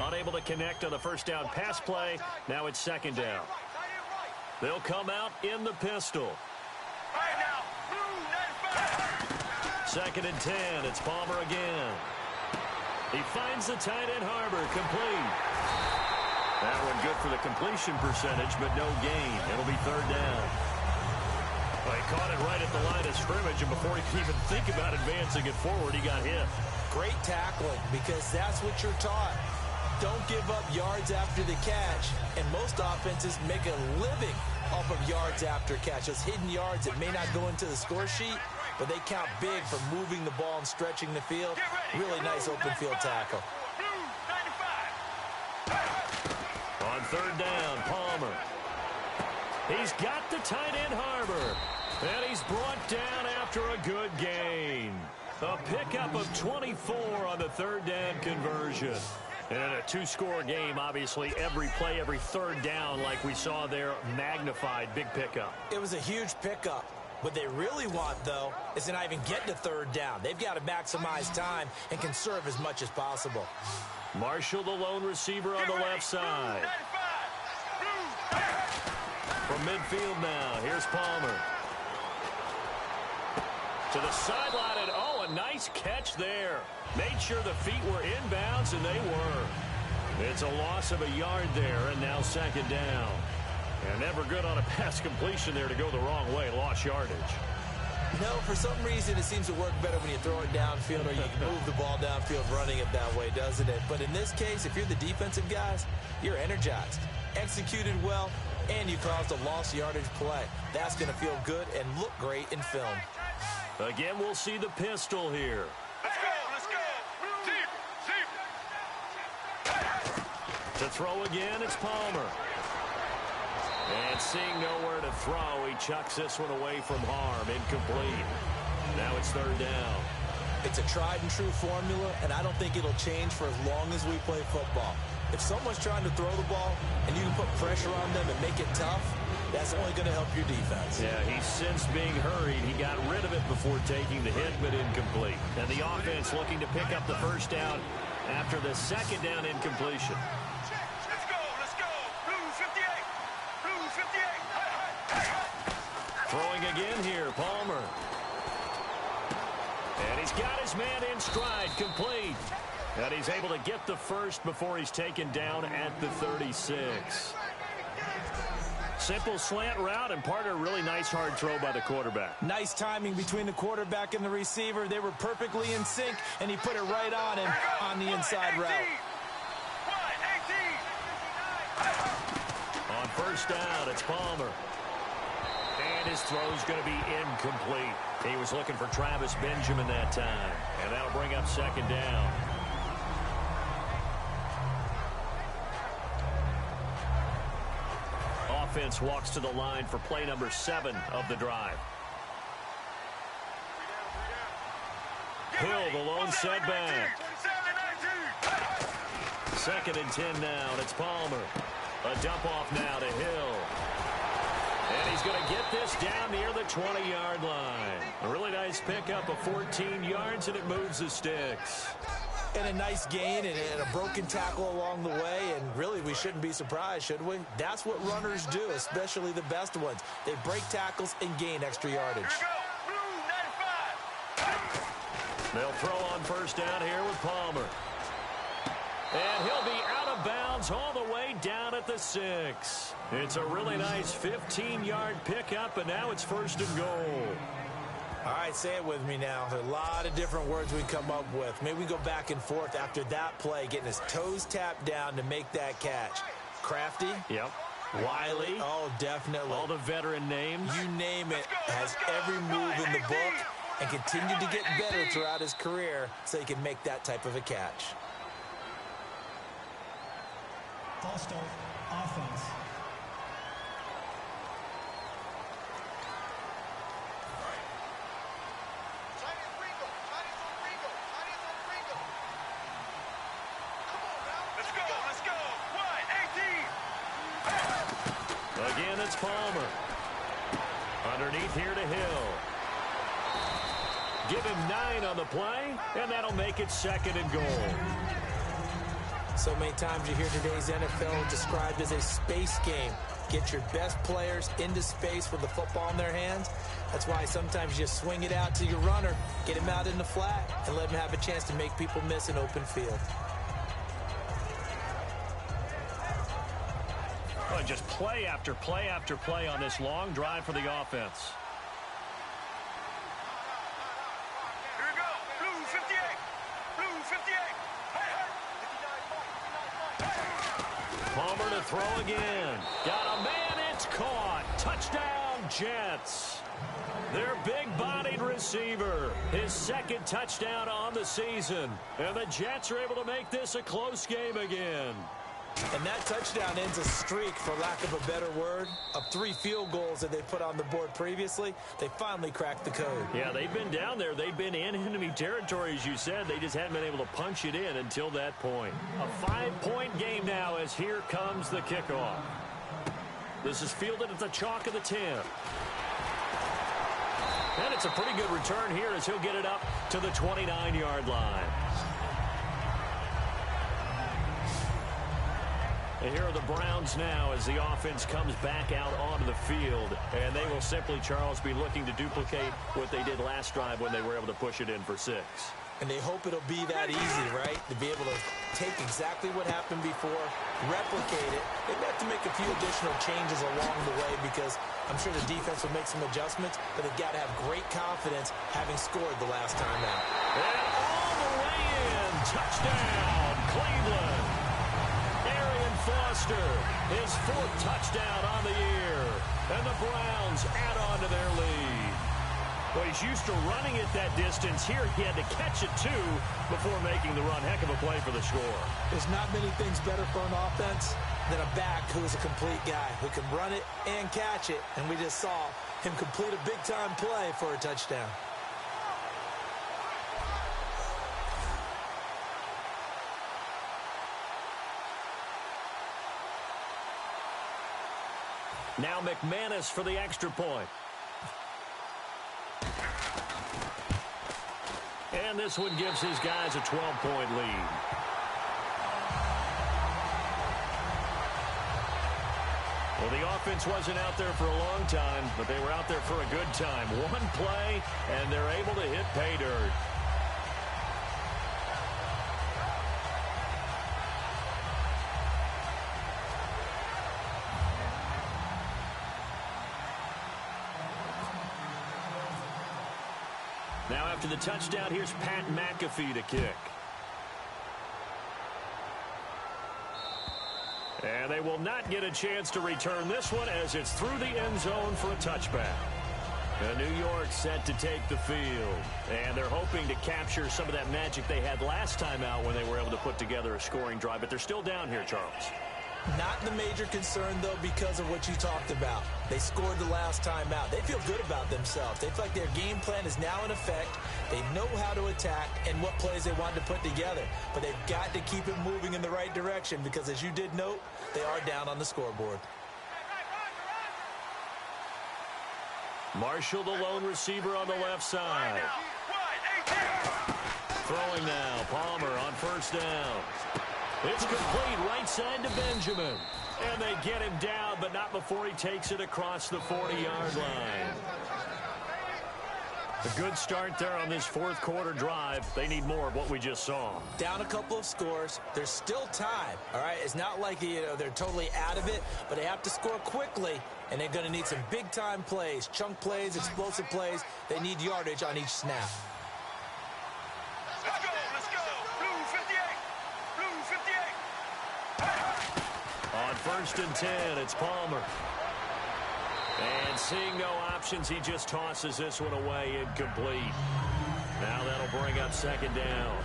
Speaker 4: Unable to connect on the first down pass play. Now it's 2nd down. They'll come out in the pistol. 2nd and 10. It's Palmer again. He finds the tight end Harbor, complete. That one good for the completion percentage, but no gain. It'll be 3rd down. Well, he caught it right at the line of scrimmage, and before he could even think about advancing it forward, he got hit.
Speaker 5: Great tackling because that's what you're taught. Don't give up yards after the catch. And most offenses make a living off of yards after catch. Those hidden yards that may not go into the score sheet, but they count big for moving the ball and stretching the field. Really nice open field tackle.
Speaker 4: On 3rd down, Palmer. He's got the tight end Harbor. And he's brought down after a good gain. A pickup of 24 on the 3rd down conversion. And a 2-score game, obviously, every play, every 3rd down, like we saw there, magnified, big pickup.
Speaker 5: It was a huge pickup. What they really want, though, is to not even get to 3rd down. They've got to maximize time and conserve as much as possible.
Speaker 4: Marshall, the lone receiver on the left side. From midfield now, here's Palmer. To the sideline, and oh, a nice catch there. Made sure the feet were inbounds, and they were. It's a loss of a yard there, and now 2nd down. And never good on a pass completion there to go the wrong way. Lost yardage.
Speaker 5: No, for some reason, it seems to work better when you throw it downfield or you can move the ball downfield running it that way, doesn't it? But in this case, if you're the defensive guys, you're energized, executed well, and you caused a lost yardage play. That's going to feel good and look great in film.
Speaker 4: Again, we'll see the pistol here.
Speaker 7: Let's go, let's go.
Speaker 4: To throw again, it's Palmer. And seeing nowhere to throw, he chucks this one away from harm. Incomplete. Now it's 3rd down.
Speaker 5: It's a tried-and-true formula, and I don't think it'll change for as long as we play football. If someone's trying to throw the ball and you can put pressure on them and make it tough, that's only going to help your defense.
Speaker 4: Yeah, he's since being hurried. He got rid of it before taking the hit, but incomplete. And the offense looking to pick up the 1st down after the 2nd down incompletion.
Speaker 7: Let's go, let's go. Blues 58. Blues 58.
Speaker 4: Throwing again here, Palmer. And he's got his man in stride, complete. And he's able to get the 1st before he's taken down at the 36. Simple slant route, and part of a really nice hard throw by the quarterback.
Speaker 5: Nice timing between the quarterback and the receiver. They were perfectly in sync, and he put it right on him on the inside route.
Speaker 4: On 1st down, it's Palmer. And his throw's going to be incomplete. He was looking for Travis Benjamin that time. And that'll bring up 2nd down. Offense walks to the line for play number 7 of the drive. Hill, the lone setback. 2nd and 10 now, and it's Palmer. A dump off now to Hill. And he's going to get this down near the 20-yard line. A really nice pickup of 14 yards, and it moves the sticks.
Speaker 5: And a nice gain and a broken tackle along the way, and really we shouldn't be surprised, should we? That's what runners do, especially the best ones. They break tackles and gain extra yardage.
Speaker 7: Here we go. Blue 95.
Speaker 4: They'll throw on first down here with Palmer. And he'll be out of bounds all the way down at the 6. It's a really nice 15-yard pickup, and now it's 1st and goal.
Speaker 5: All right, say it with me now. There are a lot of different words we come up with. Maybe we go back and forth after that play, getting his toes tapped down to make that catch. Crafty?
Speaker 4: Yep.
Speaker 5: Wiley? Oh, definitely.
Speaker 4: All the veteran names.
Speaker 5: You name it. Has every move in the book and continued to get better throughout his career so he can make that type of a catch.
Speaker 6: False start, offense.
Speaker 7: Let's go. 1, 18.
Speaker 4: Again, it's Palmer. Underneath here to Hill. Give him 9 on the play, and that'll make it 2nd and goal.
Speaker 5: So many times you hear today's NFL described as a space game. Get your best players into space with the football in their hands. That's why sometimes you just swing it out to your runner, get him out in the flat, and let him have a chance to make people miss an open field.
Speaker 4: Well, just play after play after play on this long drive for the offense.
Speaker 7: Here we go. Blue 58. Blue 58.
Speaker 4: Palmer to throw again. Got a man, it's caught. Touchdown, Jets. Their big-bodied receiver. His 2nd touchdown on the season. And the Jets are able to make this a close game again.
Speaker 5: And that touchdown ends a streak, for lack of a better word, of 3 field goals that they put on the board previously. They finally cracked the code.
Speaker 4: Yeah, they've been down there. They've been in enemy territory, as you said. They just hadn't been able to punch it in until that point. A 5-point game now as here comes the kickoff. This is fielded at the chalk of the 10. And it's a pretty good return here as he'll get it up to the 29-yard line. And here are the Browns now as the offense comes back out onto the field. And they will simply, Charles, be looking to duplicate what they did last drive when they were able to push it in for 6.
Speaker 5: And they hope it'll be that easy, right? To be able to take exactly what happened before, replicate it. They have to make a few additional changes along the way because I'm sure the defense will make some adjustments, but they've got to have great confidence having scored the last time out.
Speaker 4: And all the way in. Touchdown, Cleveland. Foster, his 4th touchdown on the year. And the Browns add on to their lead. Well, he's used to running it that distance. Here he had to catch it, too, before making the run. Heck of a play for the score.
Speaker 5: There's not many things better for an offense than a back who is a complete guy, who can run it and catch it. And we just saw him complete a big-time play for a touchdown.
Speaker 4: Now McManus for the extra point. And this one gives his guys a 12-point lead. Well, the offense wasn't out there for a long time, but they were out there for a good time. One play, and they're able to hit pay dirt. Now after the touchdown, here's Pat McAfee to kick. And they will not get a chance to return this one as it's through the end zone for a touchback. And New York set to take the field. And they're hoping to capture some of that magic they had last time out when they were able to put together a scoring drive. But they're still down here, Charles.
Speaker 5: Not the major concern, though, because of what you talked about. They scored the last time out. They feel good about themselves. They feel like their game plan is now in effect. They know how to attack and what plays they want to put together. But they've got to keep it moving in the right direction because, as you did note, they are down on the scoreboard.
Speaker 4: Marshall, the lone receiver on the left side. Throwing now, Palmer on first down. It's complete right side to Benjamin. And they get him down, but not before he takes it across the 40-yard line. A good start there on this fourth quarter drive. They need more of what we just saw.
Speaker 5: Down a couple of scores. There's still time, all right? It's not like they're totally out of it, but they have to score quickly, and they're going to need some big-time plays, chunk plays, explosive plays. They need yardage on each snap.
Speaker 7: Let's go. Blue 58. Blue 58.
Speaker 4: On first and 10, it's Palmer. And seeing no options, he just tosses this one away, incomplete. Now that'll bring up second down.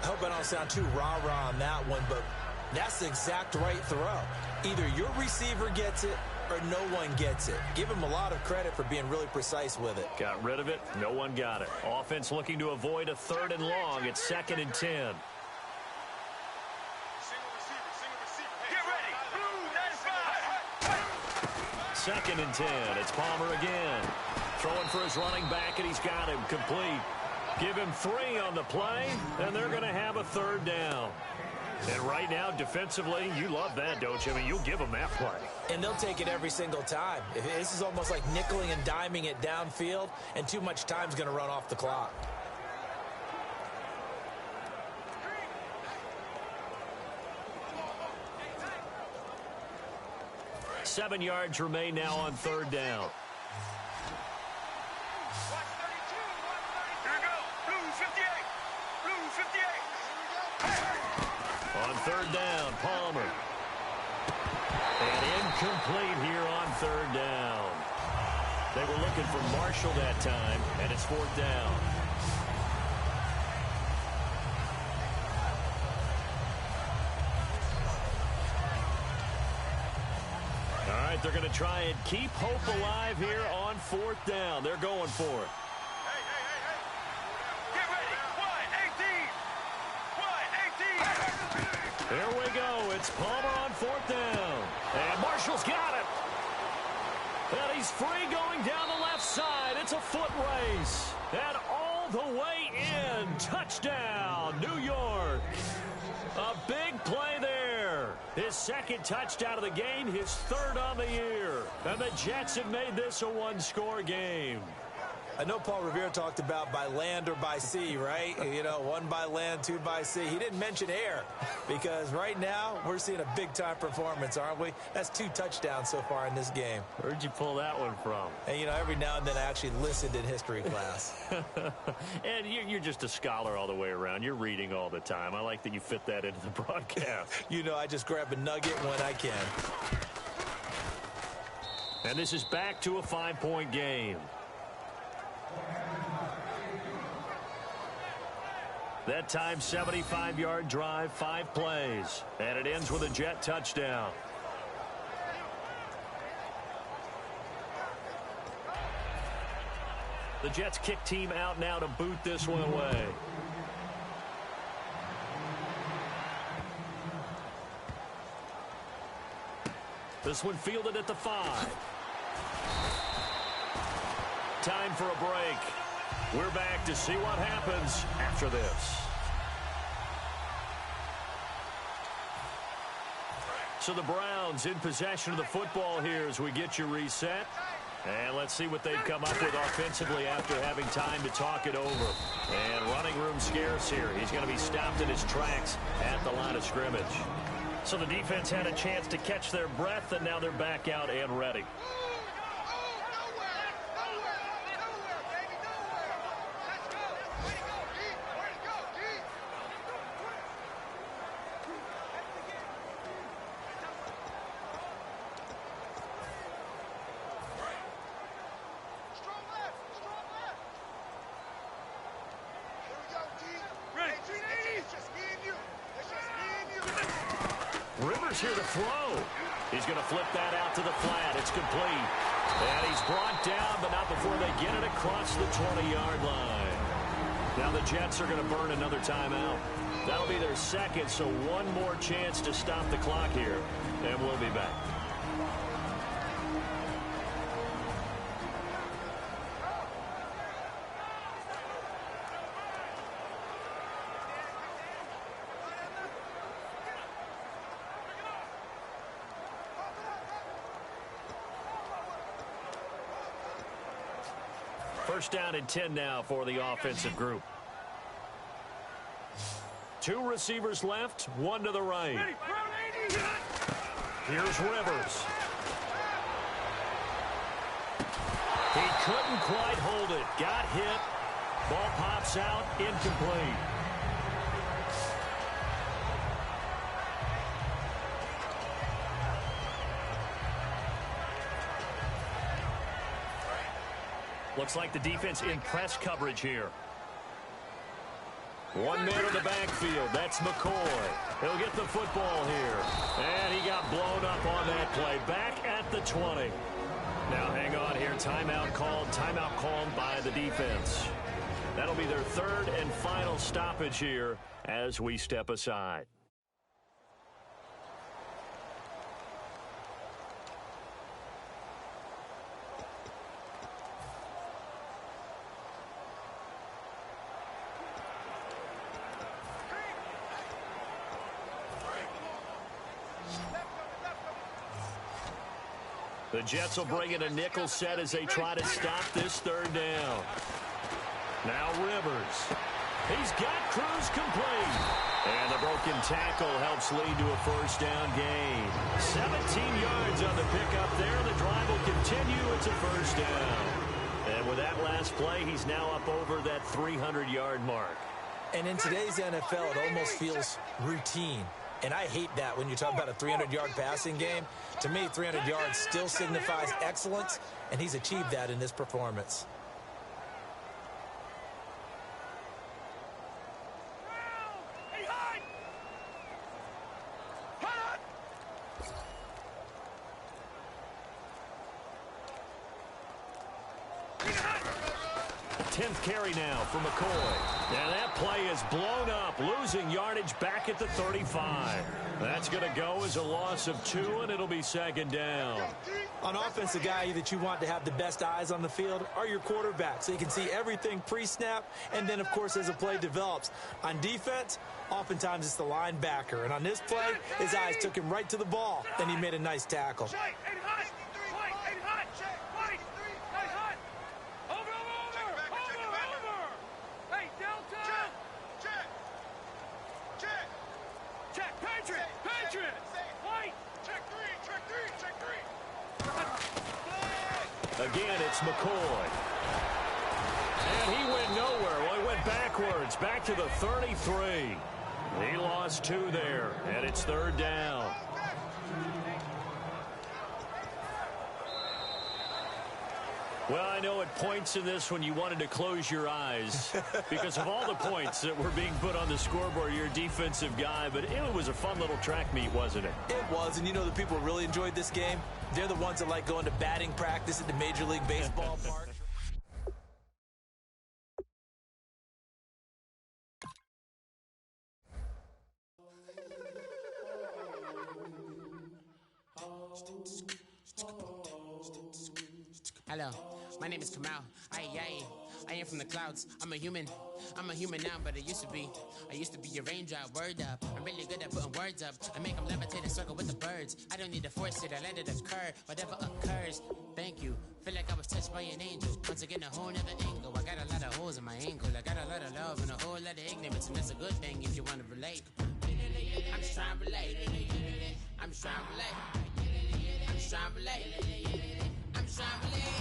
Speaker 5: I hope I don't sound too rah-rah on that one, but that's the exact right throw. Either your receiver gets it or no one gets it. Give him a lot of credit for being really precise with it.
Speaker 4: Got rid of it. No one got it. Offense looking to avoid a third and long. It's second and 10.
Speaker 7: Get ready. Blue 95.
Speaker 4: Second and 10. It's Palmer again. Throwing for his running back, and he's got him complete. Give him 3 on the play, and they're going to have a third down. And right now, defensively, you love that, don't you? I mean, you'll give them that play.
Speaker 5: And they'll take it every single time. This is almost like nickeling and diming it downfield, and too much time's going to run off the clock.
Speaker 4: Seven yards remain now on third down.
Speaker 7: Here we go. Blue 58. Blue 58.
Speaker 4: On third down, Palmer. And incomplete here on third down. They were looking for Marshall that time, and it's fourth down. All right, they're going to try and keep hope alive here on fourth down. They're going for it.
Speaker 7: Get ready. 1-18. 1-18.
Speaker 4: There we go. It's Palmer on fourth down. And Marshall's got it. And he's free going down the left side. It's a foot race. And all the way in. Touchdown, New York. A big play there. His second touchdown of the game, his third on the year. And the Jets have made this a one-score game.
Speaker 5: I know Paul Revere talked about by land or by sea, right? You know, 1 by land, 2 by sea. He didn't mention air because right now we're seeing a big-time performance, aren't we? That's 2 touchdowns so far in this game.
Speaker 4: Where'd you pull that one from?
Speaker 5: And, you know, every now and then I actually listened in history class.
Speaker 4: And you're just a scholar all the way around. You're reading all the time. I like that you fit that into the broadcast.
Speaker 5: You know, I just grab a nugget when I can.
Speaker 4: And this is back to a 5-point game. That time, 75-yard drive, 5 plays. And it ends with a Jet touchdown. The Jets kick team out now to boot this one away. This one fielded at the 5. Time for a break. We're back to see what happens after this. So the Browns in possession of the football here as we get you reset. And let's see what they've come up with offensively after having time to talk it over. And running room scarce here. He's going to be stopped in his tracks at the line of scrimmage. So the defense had a chance to catch their breath, and now they're back out and ready. Rivers here to throw. He's going to flip that out to the flat. It's complete. And he's brought down, but not before they get it across the 20-yard line. Now the Jets are going to burn another timeout. That'll be their second, so one more chance to stop the clock here, and we'll be back. First down and 10 now for the offensive group. 2 receivers left, 1 to the right. Here's Rivers. He couldn't quite hold it. Got hit. Ball pops out, incomplete. Looks like the defense in press coverage here. 1 man in the backfield. That's McCoy. He'll get the football here. And he got blown up on that play. Back at the 20. Now hang on here. Timeout called by the defense. That'll be their third and final stoppage here as we step aside. The Jets will bring in a nickel set as they try to stop this third down. Now Rivers. He's got Cruz complete. And the broken tackle helps lead to a first down gain. 17 yards on the pickup there. The drive will continue. It's a first down. And with that last play, he's now up over that 300-yard mark.
Speaker 5: And in today's NFL, it almost feels routine. And I hate that when you talk about a 300-yard passing game. To me, 300 yards still signifies excellence, and he's achieved that in this performance.
Speaker 4: Carry now for McCoy. Now that play is blown up, losing yardage back at the 35. That's going to go as a loss of 2, and it'll be second down.
Speaker 5: On offense, the guy that you want to have the best eyes on the field are your quarterbacks, so you can see everything pre-snap, and then, of course, as the play develops. On defense, oftentimes it's the linebacker, and on this play, his eyes took him right to the ball, and he made a nice tackle.
Speaker 4: Again, it's McCoy. And he went nowhere. Well, he went backwards, back to the 33. He lost 2 there, and it's third down. Well, I know at points in this when you wanted to close your eyes because of all the points that were being put on the scoreboard. You're a defensive guy, but it was a fun little track meet, wasn't it?
Speaker 5: It was, and you know the people really enjoyed this game? They're the ones that like going to batting practice at the Major League Baseball park.
Speaker 8: Hello, my name is Kamal. I am from the clouds. I'm a human now, but I used to be a raindrop. Word up, I'm really good at putting words up. I make them levitate and circle with the birds. I don't need to force it, I let it occur. Whatever occurs, thank you. Feel like I was touched by an angel. Once again, a whole nother angle. I got a lot of holes in my ankle. I got a lot of love and a whole lot of ignorance, and that's a good thing if you want to relate. I'm just trying to relate. I'm just trying to relate. I'm just trying to relate. I'm just trying to relate.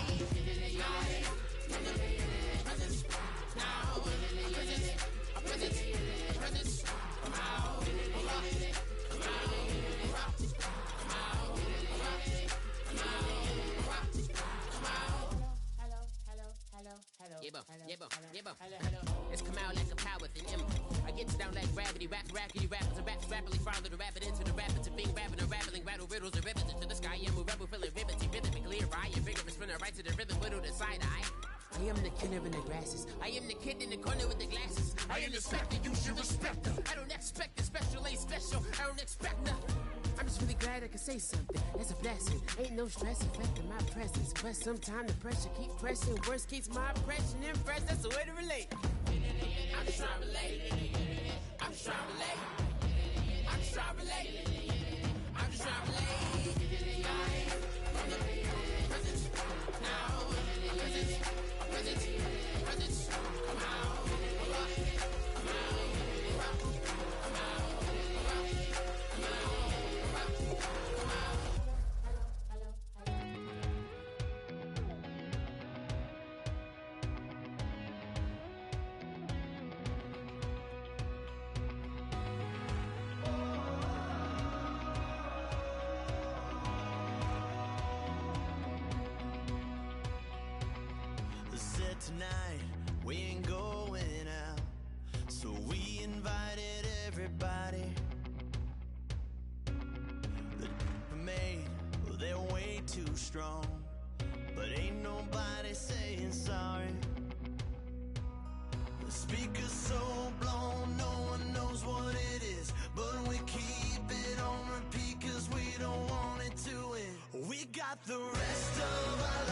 Speaker 8: It's come out like a power with an M. I get down like gravity, rackety rappers and raps rapidly follow the rabbit into the rapids of being rapping and rebel, feeling riveting, rhythmically right. Vigorous, spinner right to the rhythm, but to the side eye. I am the killer in the grasses. I am the kid in the corner with the glasses. I am the specter, you should respect them. I don't expect the special, ain't special. I don't expect nothing. I'm just really glad I can say something. That's a blessing. Ain't no stress affecting my presence. But sometimes the pressure keep pressing. Worst case, my impression impress. That's the way to relate. I'm just trying to relate. I'm just trying to relate. I'm just trying to relate. I'm just trying to relate. From the present now. Present. Present. Come out.
Speaker 2: Tonight we ain't going out, so we invited everybody. The made, well, they're way too strong, but ain't nobody saying sorry. The speaker's so blown, no one knows what it is, but we keep it on repeat 'cause we don't want it to end. We got the rest of our